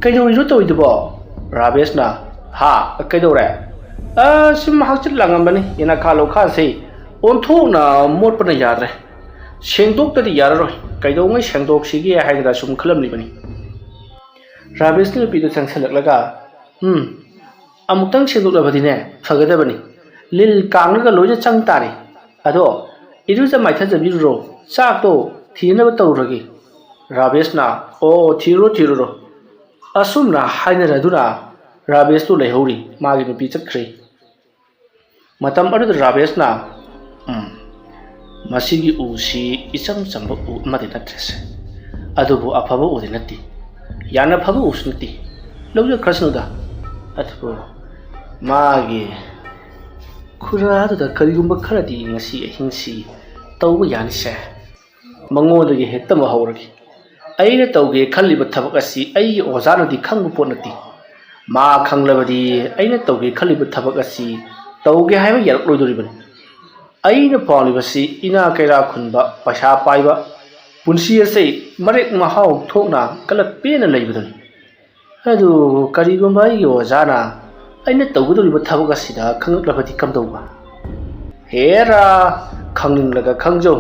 kaidori ro toidubo ravesh na ha kaidore sim hakchit langambani ina khalo khasei onthona motpana yadre sengdok tadi yararoi kaidongai sengdok sigi haidra sum khalamlibani ravesh ni pidu sangsalaklaga amutang sengdok labadine phagadabani lil kangnaga loja chang tari ado iruja maitha jabiruro chak to thina tawragi ravesh na o thiro asumna hainara duna ravesh to leihori magi nupi chakkhre matam adu ravesh na masigi usi isam chamba u amadi natrese adubu afaba udinati yana phaba usnati lawja krasnuda athu magi khura da karigumba kharadi ngasi ahingsi tawba yanise mangolagi hetama hawragi aina tawge khalliba thabak asi ai ozanadi khangbu ponati ma khanglabadi aina tawge khalliba thabak asi tawge haiba yarak loidoribani aina paulibasi ina kaira khunba pasha paiba punsi ase marek mahau thokna kalak pena leibadani adu karigumba ai ozana aina tawgudoriba thabak asida khangaklabadi kamdauba hera khangninlaga khangjo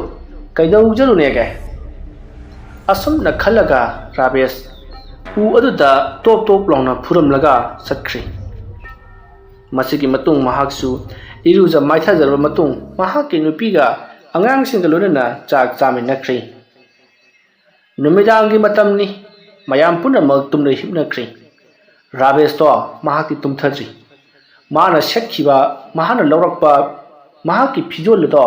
kaidau jarunege asumna khalaga ravesh u aduda top launa phuramlaga satkri masigi matung mahaksu iruja maitha jarba matung mahaki nupiga angang singa lonana chak chaminakri numidangi matamni mayam punamak tumre hipnakri ravesh to mahaki tumthadri mana shakhiba mahana laurakpa mahaki phijol do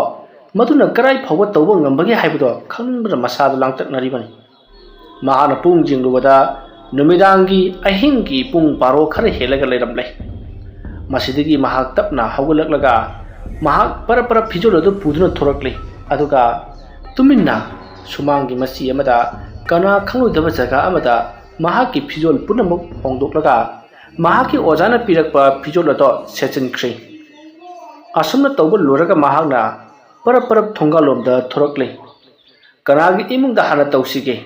maduna karai phawa tawba ngambagi haibudo khangbra masada langtaknaribani mahana pung jinglubada numidangi ahingi pung baro khare helaga leiramlai masidagi mahak tapna hawgalaklaga mahak para phijol adu puduna thorakle aduga tuminna sumangi masi amada kana khangludaba jaga amada mahaki phijol punamuk hongdoklaga mahaki ojana pirakpa phijol ado sechenkhre asumna tawba loraga mahakna parap parap thongalomda thorakle kanagi imungda hana tawsige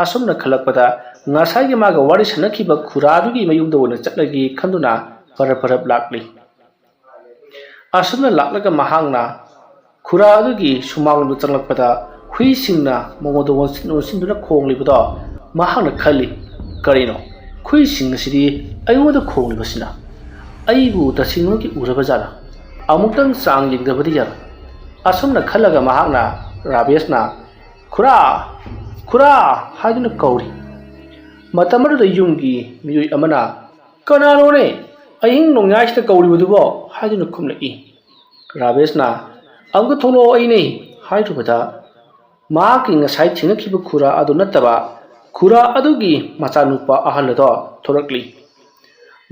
asumna khalakpada ngasai maga wari sanakhiba khuradugi mayungda wona chatlagi khanduna parap parap lakli asumna laklaga mahakna khuradugi sumanglu changlakpada hui singna mongodo wonsinduna khonglibada mahakna khali karino hui sing asidi ayuda khonglibasina aibu tasingnogi urabajala amutang sang yingdabadi yar asumna khalaga mahakna rabesna khura khura haiduna kauri matamadu yumgi miyoi amana kanano ne aying nongyasita kauri budubo haiduna khumlai rabesna amga tholo aine haidubada mahaki ngasai thinakhiba khura adu nataba khura adugi machanupa ahalado thorakli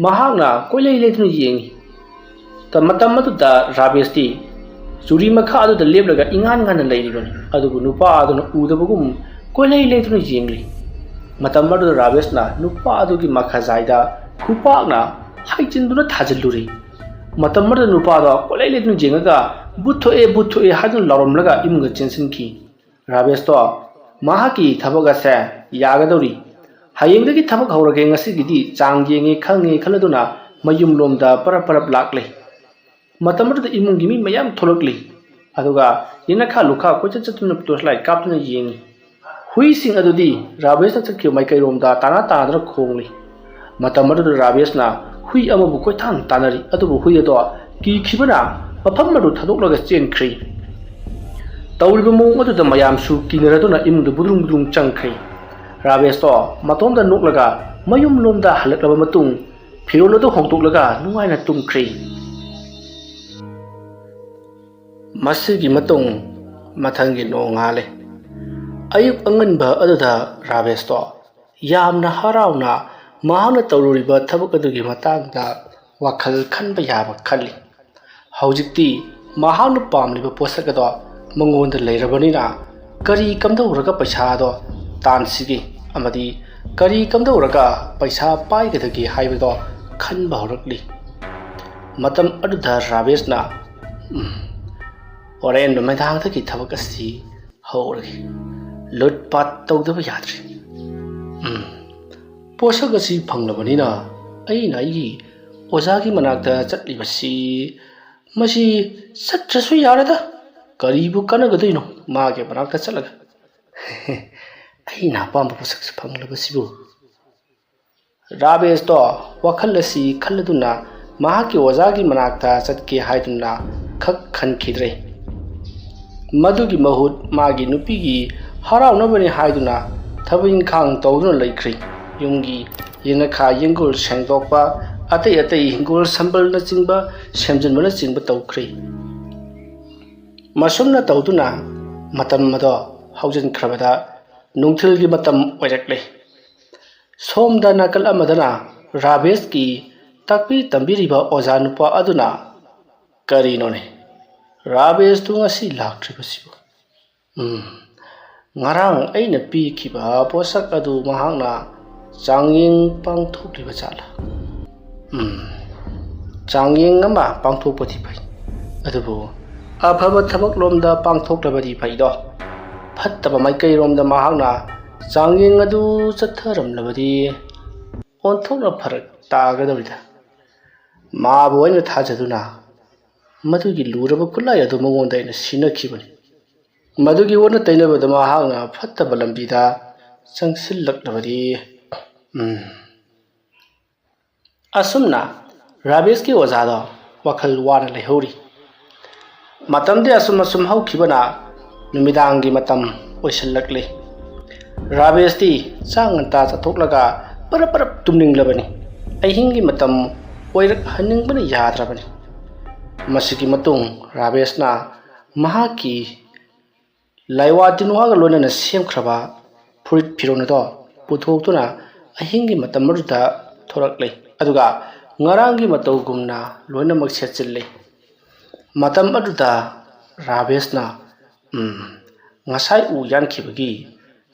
mahakna koilei leithuna yengi matamada rabesti Suri makha adu leblaga ingan ngana leiribani adugu nupa aduna udabugum koilei leithuna yengli matamadu rabesna nupa adugi makha zaida khupakna haijinduna thajalluri matamadu nupa da koilei leithuna jengaga butho e hadun laromlaga imga chensinki rabesto mahaki thabaga se yagadori hayengdagi thabak haurage ngasigidi chang yengi khangi khaladuna mayum lomda parap lakle matamadu imungi mi mayam tholokli aduga yenakha lukha kocha chatuna toslai kaptuna yengi hui sing adudi rabesna chakhi maikai romda tana tanadra khongli matamadu rabesna hui amabu koithan tanari adubu hui ado ki khibana mafam madu thadoklaga chenkri tawriba mong aduda mayamsu kinaraduna imungda budrung changkhri rabesto matomda noklaga mayum lomda halaklaba matung phirolado hongtoklaga nungaina tungkhri masigi matung mathangi nongale ayuk anganba aduda rabesto yamna harauna mahana tawruriba thabak adugi matangda wakhal khanba yaba khalli haujikti mahana pamliba posakado mangonda leirabanina kari kamdauraga paisa do tansigi amadi kari kamdauraga paisa paigadagi haibado khanba horakli matam aduda rabesna Oren do medang ta ki thabak asi hawragi lut pat tawdaba yadri posak asi phanglabani na aina igi ozagi manakta chatlibasi masi satrasu yarada karibu kanagadoino mage manakta chalaga aina pamba posak phanglabasibu rabes to wakhal asi khalladuna mahaki ozagi manakta chatke haiduna khak khankhidre madugi mahut magi nupigi haraunabani haiduna thabin khang tawduna laikhri yumgi yenakha yengul sengdokpa atei hingul sambal na chingba semjanmana chingba tawkhri masumna tawduna matam mado haujan khrabada nungthilgi matam oirakle somda nakal amadana rabes ki takpi tambiriba oja nupa aduna karinone Rabes tu ngasi laktribasibu ngarang aina pi khiba posak adu mahangna changying pangthokliba chala changying ama pangthokpati phai adubu afaba thabak lomda pangthoklabadi phai do phattaba maikai romda mahangna changying adu chatharamlabadi onthokna pharak tagadabida ma boina thajaduna madugi luraba khulai adu magonda ina sinakhibani madugi wona tainabada mahangna phattaba lambida changsillaklabadi asumna rabes ki ozada wakhal wana lehori matamde asum haukhibana numidangi matam oisallakle rabes ti changanta chathoklaga parap tumninglabani ahingi matam oirak haningbana yadrabani masiki matung rabesna mahaki laiwa tinuaga lonana semkhraba furit phirona puthokuna ahingi matamruda thorakle aduga ngarangi matawgumna loinamak setchille matam aduda rabesna ngasai u yankhibagi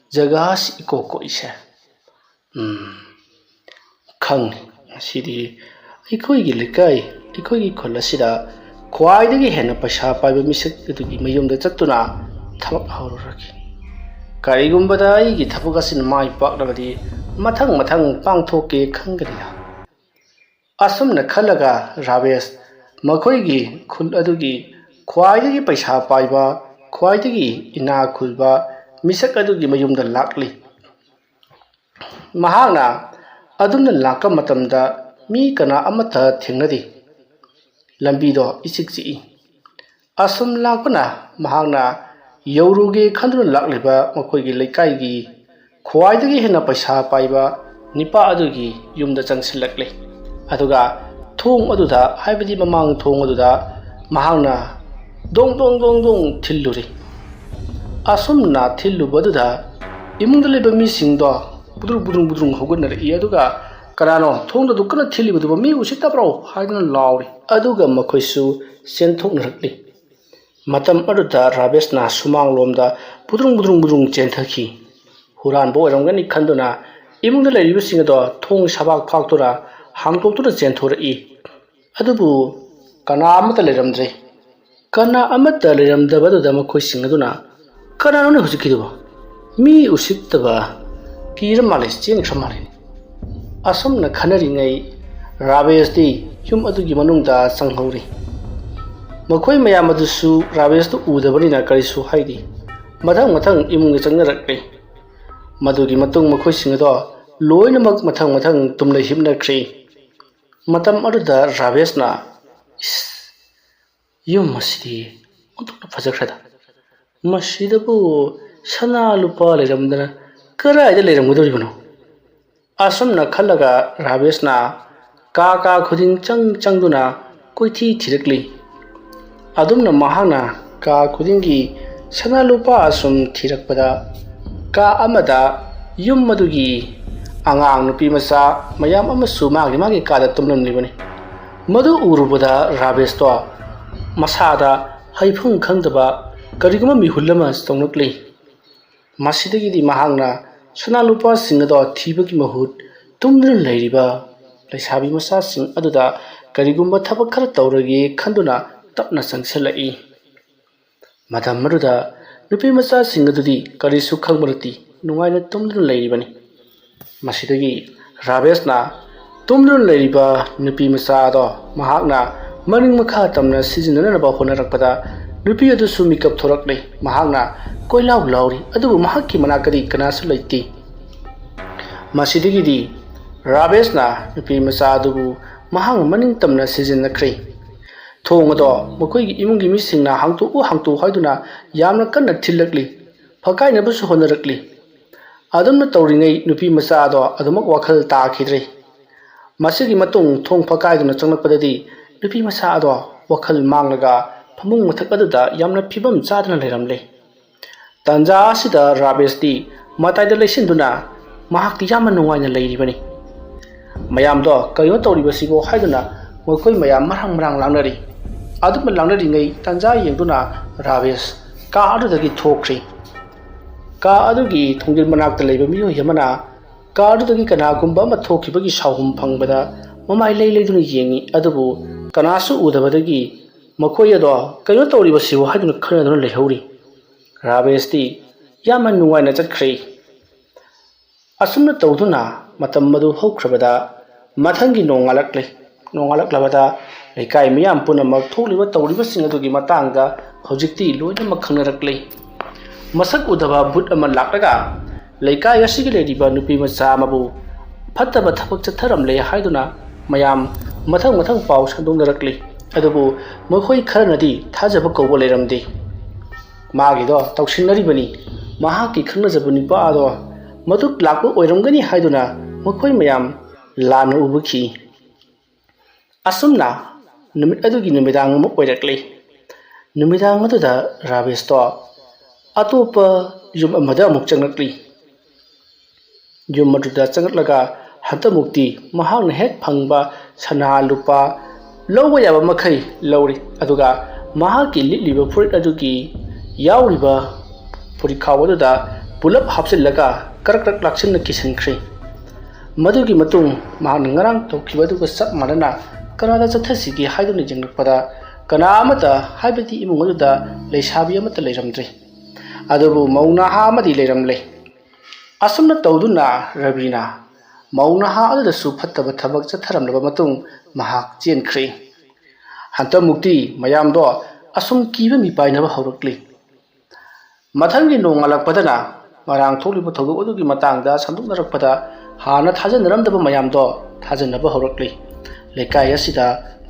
jagas ikoko ise khang sidi ikoi gi lekai ikoi gi kholasida ꯈ꯭ꯋꯥꯏꯗꯒꯤ ꯍꯦꯟꯅ ꯄꯩꯁꯥ ꯄꯥꯏꯕ ꯃꯤꯁꯛ ꯑꯗꯨꯒꯤ ꯃꯌꯨꯝꯗ ꯆꯠꯇꯨꯅ ꯊꯕꯛ ꯍꯧꯔꯨꯔꯒꯦ꯫ ꯀꯔꯤꯒꯨꯝꯕꯗ ꯑꯩꯒꯤ ꯊꯕꯛ ꯑꯁꯤꯅ ꯃꯥꯏ ꯄꯥꯛꯂꯕꯗꯤ ꯃꯊꯪ ꯄꯥꯡꯊꯣꯛꯀꯦ ꯈꯟꯒꯅꯤꯗ꯫ ꯑꯁꯨꯝꯅ ꯈꯜꯂꯒ ꯔꯥꯕꯦꯁ ꯃꯈꯣꯏꯒꯤ ꯈꯨꯜ ꯑꯗꯨꯒꯤ ꯈ꯭ꯋꯥꯏꯗꯒꯤ ꯄꯩꯁꯥ ꯄꯥꯏꯕ, ꯈ꯭ꯋꯥꯏꯗꯒꯤ ꯏꯅꯥꯛ ꯈꯨꯜꯕ ꯃꯤꯁꯛ ꯑꯗꯨꯒꯤ ꯃꯌꯨꯝꯗ ꯂꯥꯛꯂꯤ꯫ ꯃꯍꯥꯛꯅ ꯑꯗꯨꯝꯅ ꯂꯥꯛꯄ ꯃꯇꯝꯗ ꯃꯤ ꯀꯅꯥ ꯑꯃꯠꯇ ꯊꯦꯡꯅꯗꯦ꯫ ꯂꯝꯕꯤꯗꯣ ꯏꯆꯤꯛ ꯆꯤꯛꯏ꯫ ꯑꯁꯨꯝ ꯂꯥꯛꯄꯅ ꯃꯍꯥꯛꯅ ꯌꯧꯔꯨꯒꯦ ꯈꯟꯗꯨꯅ ꯂꯥꯛꯂꯤꯕ ꯃꯈꯣꯏꯒꯤ ꯂꯩꯀꯥꯏꯒꯤ ꯈ꯭ꯋꯥꯏꯗꯒꯤ ꯍꯦꯟꯅ ꯄꯩꯁꯥ ꯄꯥꯏꯕ ꯅꯤꯄꯥ ꯑꯗꯨꯒꯤ ꯌꯨꯝꯗ ꯆꯪꯁꯤꯜꯂꯛꯂꯤ꯫ ꯑꯗꯨꯒ ꯊꯣꯡ ꯑꯗꯨꯗ, ꯍꯥꯏꯕꯗꯤ ꯃꯃꯥꯡ ꯊꯣꯡ ꯑꯗꯨꯗ ꯃꯍꯥꯛꯅ ꯗꯣꯡ ꯗꯣꯡ ꯗꯣꯡ ꯗꯣꯡ ꯊꯤꯜꯂꯨꯔꯤ꯫ ꯑꯁꯨꯝꯅ ꯊꯤꯜꯂꯨꯕꯗꯨꯗ ꯏꯃꯨꯡꯗ ꯂꯩꯕ ꯃꯤꯁꯤꯡꯗꯣ ꯕꯨꯗ꯭ꯔꯨꯡ ꯍꯧꯒꯠꯅꯔꯛꯏ꯫ ꯑꯗꯨꯒ ꯀꯅꯥꯅꯣ ꯊꯣꯡꯗꯨ ꯀꯟꯅ ꯊꯤꯜꯂꯤꯕꯗꯨꯕꯨ ꯃꯤ ꯎꯁꯤꯠꯇꯕ꯭ꯔꯣ ꯍꯥꯏꯗꯨꯅ ꯂꯥꯎꯔꯤ꯫ ꯑꯗꯨꯒ ꯃꯈꯣꯏꯁꯨ ꯆꯦꯟꯊꯣꯛꯅꯔꯛꯂꯤ꯫ ꯃꯇꯝ ꯑꯗꯨꯗ ꯔꯥꯕꯦꯁꯅ ꯁꯨꯃꯥꯡꯂꯣꯝꯗ ꯕꯨꯗ꯭ꯔꯨꯡ ꯆꯦꯟꯊꯈꯤ꯫ ꯍꯨꯔꯥꯟꯕ ꯑꯣꯏꯔꯝꯒꯅꯤ ꯈꯟꯗꯨꯅ ꯏꯃꯨꯡꯗ ꯂꯩꯔꯤꯕꯁꯤꯡ ꯑꯗꯣ ꯊꯣꯡ ꯁꯕꯥꯛ ꯐꯥꯛꯇꯨꯅ ꯍꯥꯡꯗꯣꯛꯇꯨꯅ ꯆꯦꯟꯊꯣꯔꯛꯏ꯫ ꯑꯗꯨꯕꯨ ꯀꯅꯥ ꯑꯃꯠꯇ ꯂꯩꯔꯝꯗ꯭ꯔꯦ꯫ ꯀꯅꯥ ꯑꯃꯠꯇ ꯂꯩꯔꯝꯗꯕꯗꯨꯗ ꯃꯈꯣꯏꯁꯤꯡ ꯑꯗꯨꯅ ꯀꯅꯥꯅꯣꯅꯦ ꯍꯧꯖꯤꯛꯀꯤꯗꯨꯕꯣ? ꯃꯤ ꯎꯁꯤꯠꯇꯕ ꯀꯤꯔ ꯃꯥꯜꯂꯦ, ꯆꯦꯟꯈ꯭ꯔ ꯃꯥꯜꯂꯦ꯫ ꯑꯁꯨꯝꯅ ꯈꯟꯅꯔꯤꯉꯩ ꯔꯥꯕꯦꯁꯇꯤ ꯌꯨꯝ ꯑꯗꯨꯒꯤ ꯃꯅꯨꯡꯗ ꯆꯪꯍꯧꯔꯤ꯫ ꯃꯈꯣꯏ ꯃꯌꯥꯝ ꯑꯗꯨꯁꯨ ꯔꯥꯕꯦꯁꯇꯨ ꯎꯗꯕꯅꯤꯅ ꯀꯔꯤꯁꯨ ꯍꯥꯏꯗꯦ꯫ ꯃꯊꯪ ꯏꯃꯨꯡꯗ ꯆꯪꯅꯔꯛꯂꯤ꯫ ꯃꯗꯨꯒꯤ ꯃꯇꯨꯡ ꯃꯈꯣꯏꯁꯤꯡ ꯑꯗꯣ ꯂꯣꯏꯅꯃꯛ ꯃꯊꯪ ꯇꯨꯝꯅ ꯍꯤꯞꯅꯈ꯭ꯔꯦ꯫ ꯃꯇꯝ ꯑꯗꯨꯗ ꯔꯥꯕꯦꯁꯅ, ꯌꯨꯝ ꯑꯁꯤꯗꯤ ꯑꯣꯟꯊꯣꯛꯅ ꯐꯖꯈ꯭ꯔꯦꯗ꯫ ꯃꯁꯤꯗꯕꯨ ꯁꯅꯥ ꯂꯨꯄꯥ ꯂꯩꯔꯝꯗꯅ ꯀꯗꯥꯏꯗ ꯂꯩꯔꯝꯒꯗꯧꯔꯤꯕꯅꯣ? ꯑꯁꯨꯝꯅ ꯈꯜꯂꯒ ꯔꯥꯕꯦꯁꯅ ꯀꯥ ꯈꯨꯗꯤꯡ ꯆꯪꯗꯨꯅ ꯀꯣꯏꯊꯤ ꯊꯤꯔꯛꯂꯤ꯫ ꯑꯗꯨꯝꯅ ꯃꯍꯥꯛꯅ ꯀꯥ ꯈꯨꯗꯤꯡꯒꯤ ꯁꯅꯥ ꯂꯨꯄꯥ ꯑꯁꯨꯝ ꯊꯤꯔꯛꯄꯗ ꯀꯥ ꯑꯃꯗ ꯌꯨꯝ ꯑꯗꯨꯒꯤ ꯑꯉꯥꯡ ꯅꯨꯄꯤ ꯃꯆꯥ ꯃꯌꯥꯝ ꯑꯃꯁꯨ ꯃꯥꯒꯤ ꯀꯥꯗ ꯇꯨꯝꯂꯝꯂꯤꯕꯅꯤ꯫ ꯃꯗꯨ ꯎꯔꯨꯕꯗ ꯔꯥꯕꯦꯁꯇꯣ ꯃꯁꯥꯗ ꯍꯩꯐꯝ ꯈꯪꯗꯕ ꯀꯔꯤꯒꯨꯝꯕ ꯃꯤꯍꯨꯜ ꯑꯃ ꯆꯣꯡꯂꯛꯂꯤ꯫ ꯃꯁꯤꯗꯒꯤꯗꯤ ꯃꯍꯥꯛꯅ ꯁꯅꯥ ꯂꯨꯄꯥꯁꯤꯡ ꯑꯗꯣ ꯊꯤꯕꯒꯤ ꯃꯍꯨꯠ ꯇꯨꯝꯗꯨꯅ ꯂꯩꯔꯤꯕ ꯂꯩꯁꯥꯕꯤ ꯃꯆꯥꯁꯤꯡ ꯑꯗꯨꯗ ꯀꯔꯤꯒꯨꯝꯕ ꯊꯕꯛ ꯈꯔ ꯇꯧꯔꯒꯦ ꯈꯟꯗꯨꯅ ꯇꯞꯅ ꯆꯪꯁꯤꯜꯂꯛꯏ꯫ ꯃꯇꯝ ꯑꯗꯨꯗ ꯅꯨꯄꯤ ꯃꯆꯥꯁꯤꯡ ꯑꯗꯨꯗꯤ ꯀꯔꯤꯁꯨ ꯈꯪꯕ ꯅꯠꯇꯦ, ꯅꯨꯡꯉꯥꯏꯅ ꯇꯨꯝꯗꯨꯅ ꯂꯩꯔꯤꯕꯅꯤ꯫ ꯃꯁꯤꯗꯒꯤ ꯔꯥꯕꯦꯁꯅ ꯇꯨꯝꯗꯨꯅ ꯂꯩꯔꯤꯕ ꯅꯨꯄꯤ ꯃꯆꯥ ꯑꯗꯣ ꯃꯍꯥꯛꯅ ꯃꯅꯤꯡ ꯃꯈꯥ ꯇꯝꯅ ꯁꯤꯖꯤꯟꯅꯅꯕ ꯍꯣꯠꯅꯔꯛꯄꯗ ꯅꯨꯄꯤ ꯑꯗꯨꯁꯨ ꯃꯤꯀꯞ ꯊꯣꯔꯛꯂꯤ꯫ ꯃꯍꯥꯛꯅ ꯀꯣꯏꯂꯥꯎ ꯂꯥꯎꯔꯤ, ꯑꯗꯨꯕꯨ ꯃꯍꯥꯛꯀꯤ ꯃꯅꯥꯛꯇꯗꯤ ꯀꯅꯥꯁꯨ ꯂꯩꯇꯦ꯫ ꯃꯁꯤꯗꯒꯤꯗꯤ ꯔꯥꯕꯦꯁꯅ ꯅꯨꯄꯤ ꯃꯆꯥ ꯑꯗꯨꯕꯨ ꯃꯍꯥꯛꯅ ꯃꯅꯤꯡ ꯇꯝꯅ ꯁꯤꯖꯤꯟꯅꯈ꯭ꯔꯦ꯫ ꯊꯣꯡ ꯑꯗꯣ ꯃꯈꯣꯏꯒꯤ ꯏꯃꯨꯡꯒꯤ ꯃꯤꯁꯤꯡꯅ ꯍꯥꯡꯇꯣꯛꯎ ꯍꯥꯏꯗꯨꯅ ꯌꯥꯝꯅ ꯀꯟꯅ ꯊꯤꯜꯂꯛꯂꯤ, ꯐꯛꯀꯥꯏꯅꯕꯁꯨ ꯍꯣꯠꯅꯔꯛꯂꯤ꯫ ꯑꯗꯨꯝꯅ ꯇꯧꯔꯤꯉꯩ ꯅꯨꯄꯤ ꯃꯆꯥ ꯑꯗꯣ ꯑꯗꯨꯃꯛ ꯋꯥꯈꯜ ꯇꯥꯈꯤꯗ꯭ꯔꯦ꯫ ꯃꯁꯤꯒꯤ ꯃꯇꯨꯡ ꯊꯣꯡ ꯐꯛꯀꯥꯏꯗꯨꯅ ꯆꯪꯂꯛꯄꯗꯗꯤ ꯅꯨꯄꯤ ꯃꯆꯥ ꯑꯗꯣ ꯋꯥꯈꯜ ꯃꯥꯡꯂꯒ ꯐꯃꯨꯡ ꯃꯊꯛ ꯑꯗꯨꯗ ꯌꯥꯝꯅ ꯐꯤꯕꯝ ꯆꯥꯗꯅ ꯂꯩꯔꯝꯂꯦ꯫ ꯇꯥꯟꯖꯥ ꯑꯁꯤꯗ ꯔꯥꯕꯦꯁꯇꯤ ꯃꯇꯥꯏꯗ ꯂꯩꯁꯤꯟꯗꯨꯅ ꯃꯍꯥꯛꯇꯤ ꯌꯥꯝꯅ ꯅꯨꯡꯉꯥꯏꯅ ꯂꯩꯔꯤꯕꯅꯤ꯫ ꯃꯌꯥꯝꯗꯣ ꯀꯔꯤꯅꯣ ꯇꯧꯔꯤꯕꯁꯤꯕꯣ ꯍꯥꯏꯗꯨꯅ ꯃꯈꯣꯏ ꯃꯌꯥꯝ ꯃꯔꯥꯡ ꯂꯥꯡꯅꯔꯤ꯫ ꯑꯗꯨꯝꯅ ꯂꯥꯡꯅꯔꯤꯉꯩ ꯇꯥꯟꯖꯥ ꯌꯦꯡꯗꯨꯅ ꯔꯥꯕꯦꯁ ꯀꯥ ꯑꯗꯨꯗꯒꯤ ꯊꯣꯛꯈ꯭ꯔꯤ꯫ ꯀꯥ ꯑꯗꯨꯒꯤ ꯊꯣꯡꯖꯤꯟ ꯃꯅꯥꯛꯇ ꯂꯩꯕ ꯃꯤꯑꯣꯏ ꯑꯃꯅ ꯀꯥ ꯑꯗꯨꯗꯒꯤ ꯀꯅꯥꯒꯨꯝꯕ ꯑꯃ ꯊꯣꯛꯈꯤꯕꯒꯤ ꯁꯥꯎꯍꯨꯝ ꯐꯪꯕꯗ ꯃꯃꯥꯏ ꯂꯩꯗꯨꯅ ꯌꯦꯡꯉꯤ꯫ ꯑꯗꯨꯕꯨ ꯀꯅꯥꯁꯨ ꯎꯗꯕꯗꯒꯤ ꯃꯈꯣꯏ ꯑꯗꯣ ꯀꯔꯤꯅꯣ ꯇꯧꯔꯤꯕꯁꯤꯕꯣ ꯍꯥꯏꯗꯨꯅ ꯈꯟꯅꯗꯨꯅ ꯂꯩꯍꯧꯔꯤ꯫ ꯔꯥꯕꯦꯁꯇꯤ ꯌꯥꯝꯅ ꯅꯨꯡꯉꯥꯏꯅ ꯆꯠꯈ꯭ꯔꯦ꯫ ꯑꯁꯨꯝꯅ ꯇꯧꯗꯨꯅ ꯃꯇꯝ ꯑꯗꯨ ꯍꯧꯈ꯭ꯔꯕꯗ ꯃꯊꯪꯒꯤ ꯅꯣꯡꯉꯥꯜꯂꯛꯂꯤ꯫ ꯅꯣꯡꯉꯥꯜꯂꯛꯂꯕꯗ ꯂꯩꯀꯥꯏ ꯃꯤꯌꯥꯝ ꯄꯨꯝꯅꯃꯛ ꯊꯣꯛꯂꯤꯕ ꯇꯧꯔꯤꯕꯁꯤꯡ ꯑꯗꯨꯒꯤ ꯃꯇꯥꯡꯗ ꯍꯧꯖꯤꯛꯇꯤ ꯂꯣꯏꯅꯃꯛ ꯈꯪꯅꯔꯛꯂꯤ꯫ ꯃꯁꯛ ꯎꯗꯕ ꯚꯨꯠ ꯑꯃ ꯂꯥꯛꯂꯒ ꯂꯩꯀꯥꯏ ꯑꯁꯤꯒꯤ ꯂꯩꯔꯤꯕ ꯅꯨꯄꯤ ꯃꯆꯥ ꯑꯃꯕꯨ ꯐꯠꯇꯕ ꯊꯕꯛ ꯆꯠꯊꯔꯝꯂꯦ ꯍꯥꯏꯗꯨꯅ ꯃꯌꯥꯝ ꯃꯊꯪ ꯄꯥꯎ ꯁꯟꯗꯣꯛꯅꯔꯛꯂꯤ꯫ ꯑꯗꯨꯕꯨ ꯃꯈꯣꯏ ꯈꯔꯅꯗꯤ ꯊꯥꯖꯕ ꯀꯧꯕ ꯂꯩꯔꯝꯗꯦ꯫ ꯃꯥꯒꯤꯗꯣ ꯇꯧꯁꯤꯟꯅꯔꯤꯕꯅꯤ, ꯃꯍꯥꯛꯀꯤ ꯈꯪꯅꯖꯕ ꯅꯨꯄꯥ ꯑꯗꯣ ꯃꯗꯨ ꯂꯥꯛꯄ ꯑꯣꯏꯔꯝꯒꯅꯤ ꯍꯥꯏꯗꯨꯅ ꯃꯈꯣꯏ ꯃꯌꯥꯝ ꯂꯥꯟꯅ ꯎꯕꯈꯤ꯫ ꯑꯁꯨꯝꯅ ꯅꯨꯃꯤꯠ ꯑꯗꯨꯒꯤ ꯅꯨꯃꯤꯗꯥꯡ ꯑꯃ ꯑꯣꯏꯔꯛꯂꯤ꯫ ꯅꯨꯃꯤꯗꯥꯡ ꯑꯗꯨꯗ ꯔꯥꯕꯦꯁꯇꯣ ꯑꯇꯣꯞꯄ ꯌꯨꯝ ꯑꯃꯗ ꯑꯃꯨꯛ ꯆꯪꯂꯛꯂꯤ꯫ ꯌꯨꯝ ꯑꯗꯨꯗ ꯆꯪꯂꯛꯂꯒ ꯍꯟꯗꯛꯃꯨꯛꯇꯤ ꯃꯍꯥꯛꯅ ꯍꯦꯛ ꯐꯪꯕ ꯁꯅꯥ ꯂꯨꯄꯥ ꯂꯧꯕ ꯌꯥꯕ ꯃꯈꯩ ꯂꯧꯔꯤ꯫ ꯑꯗꯨꯒ ꯃꯍꯥꯛꯀꯤ ꯂꯤꯠꯂꯤꯕ ꯐꯨꯔꯤꯠ ꯑꯗꯨꯒꯤ ꯌꯥꯎꯔꯤꯕ ꯐꯨꯔꯤꯠꯈꯥꯎ ꯑꯗꯨꯗ ꯄꯨꯂꯞ ꯍꯥꯞꯆꯤꯜꯂꯒ ꯀꯔꯛ ꯂꯥꯛꯁꯤꯟꯅ ꯀꯤꯁꯤꯟꯈ꯭ꯔꯦ꯫ ꯃꯗꯨꯒꯤ ꯃꯇꯨꯡ ꯃꯍꯥꯛꯅ ꯉꯔꯥꯡ ꯇꯧꯈꯤꯕ ꯑꯗꯨꯒ ꯆꯞ ꯃꯥꯟꯅꯅ ꯀꯅꯥꯗ ꯆꯠꯊꯁꯤꯒꯦ ꯍꯥꯏꯗꯨꯅ ꯌꯦꯡꯂꯛꯄꯗ kana amata haibati imung aduda leisabi amata leiramdri adubu maunaha amadi leiramle asumna tawduna Rabina maunaha aduda su phattaba thabak chatharamlaba matung mahak chenkhri hanta mukti mayamdo asum kiba mi painaba haurakli mathangi nongalakpadana marang tholibu thodu adugi matangda sanduknarakpada hana thajanramdaba mayamdo thajanaba haurakli lekai asida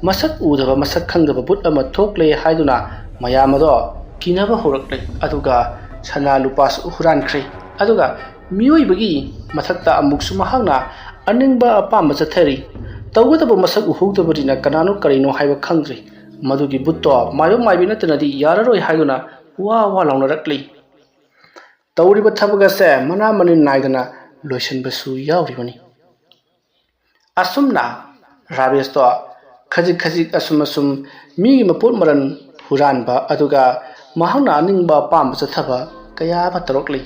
masak udaba masak khangdaba but ama thokle haiduna mayamado kinaba haurakli aduga sana lupas uhurankhri aduga miyoibagi mathakta amuksu mahangna aningba apamba chathari tawgadaba masak uhudabadina kanano karino haiba khangdri madugi butto mayo maibina tanadi yararoi haiduna wa laungarakli tawriba thabagase mana manin naidana loisanbasu yauribani asumna Rabesh to khajik asum mi maput maran huranba aduga mahangna aningba pamba chathaba kaya ba tarokli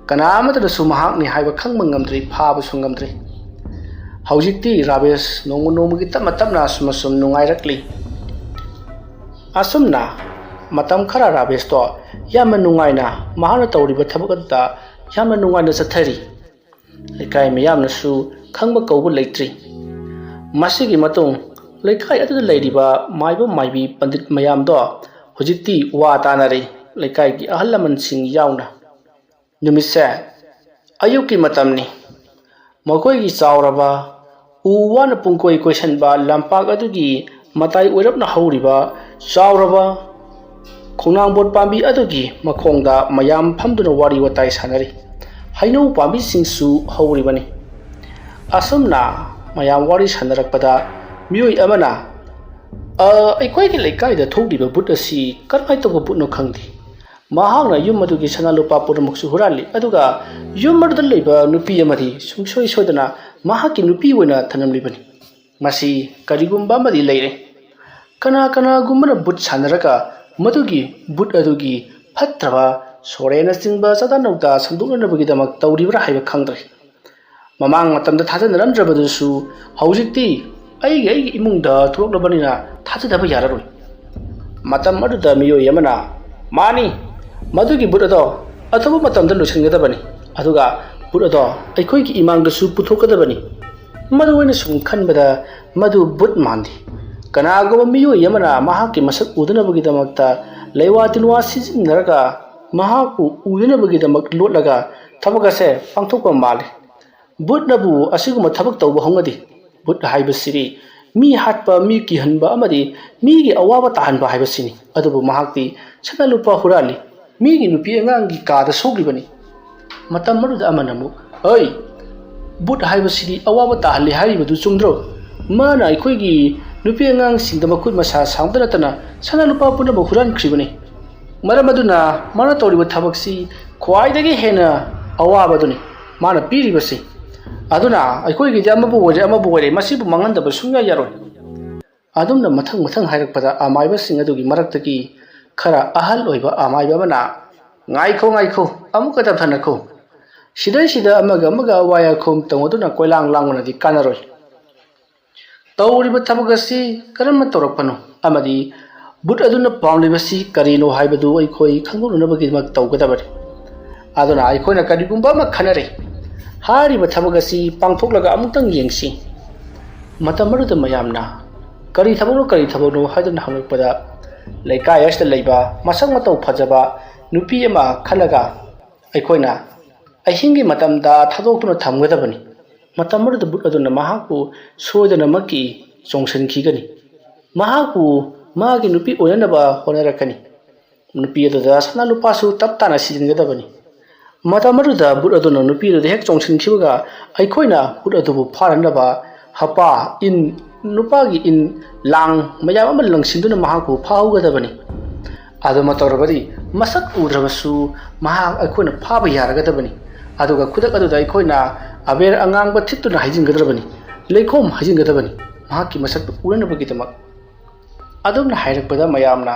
kana amata su mahakni haiba khangma ngamdri phaba sungamdri haujikti Rabesh nonggi tamna asum nungairakli asumna matam khara Rabesh to yamma nungaina mahana tawriba thabagata yamma nungaina chathari lekai miyamna su khangba kauba leitri masigi matung lekai atu leiriba maiba maibi pandit mayam do hojikti wa tanari lekai gi ahalaman sing yauna numise ayuki matamni makoi gi chauraba uwana pungkoi question ba lampak adugi matai oirapna hauriba chauraba khonang bot pambi adugi makhongda mayam phamduna wari watai sanari haino pambi singsu hauribani asumna mayam wari sanarakpada miyoi amana aikoi gi lekai da thodiba but asi karmai to but no khangdi mahangna yum adugi sanalupa purmuksu hurali aduga yum marda leiba nupi amadi sungsoi sodana mahaki nupi oina thanamlibani masi karigumba amadi leire kana gumana but sanaraka madugi but adugi phatraba sorena singba sadanauta sandunabagi damak tawribra haiba khangdre mamang matamda thajanramdrabadusu haujikti aigi imungda throklabanina thajadaba yararoi matam aduda miyoi amana mani madugi budado athabu matamda losingadabani aduga budado aikoi ki imangdasu puthokadabani madu oina sum khanbada madu bud mandi kanago miyoi amana mahaki masak udanabagi damakta leiwatilwa sijinnaraga mahaku udanabagi damak lotlaga thabagase pangthokpa male but nabu asiguma thabak tawba hongadi but haibasiri mi hatpa mi ki hanba amadi mi gi awaba tahanba haibasini adubu mahakti sanalupa hurali mi gi nupi angangi kada soglibani matam maruda amanamu oi but haibasiri awaba tahanli haribadu chumdro mana aikoi gi nupi angang singdama kut masa sangdana tana sanalupa punaba huran khribani maramaduna mana tawriba thabaksi khwaidagi hena awabaduni mana piribasi aduna aikoi gi amabu wore masibu mangandaba sungya yaroi adumna mathang hairakpada amaiba sing adugi maraktagi khara ahal oiba amaiba bana ngaikho amuka taphanakho sida amaga waya khom tangoduna koilang langona di kanaroi tawriba thabagasi karamma torakpano amadi but aduna pamlibasi karino haibadu aikoi khangdunabagi mak tawgadabari aduna aikoina karigumba ma khanare hariba thabagasi pangthoklaga amutang yengsi matamaruda mayamna kari thabano haidana hanukpada leikai asta leiba masang matau phajaba nupi ama khalaga aikoina ahingi matamda thadokuna thamgadabani matamaruda but aduna mahaku soidana maki chongsan khigani mahaku magi nupi oyanaba honarakani nupi adada sana lupasu taptana sijingadabani matamaruda but aduna nupi adada hek chongsan khibaga aikoina but adubu pharanaba hapa in nupagi in lang mayam ama langsinduna mahaku phaugadabani aduma tawrabadi masak udrabasu mahak aikoina phaba yaragadabani aduga khudak aduda aikoina aber angang ba thituna hajingadrabani leikhom hajingadrabani mahaki masak uranabagi tamak adumna hairakpada mayamna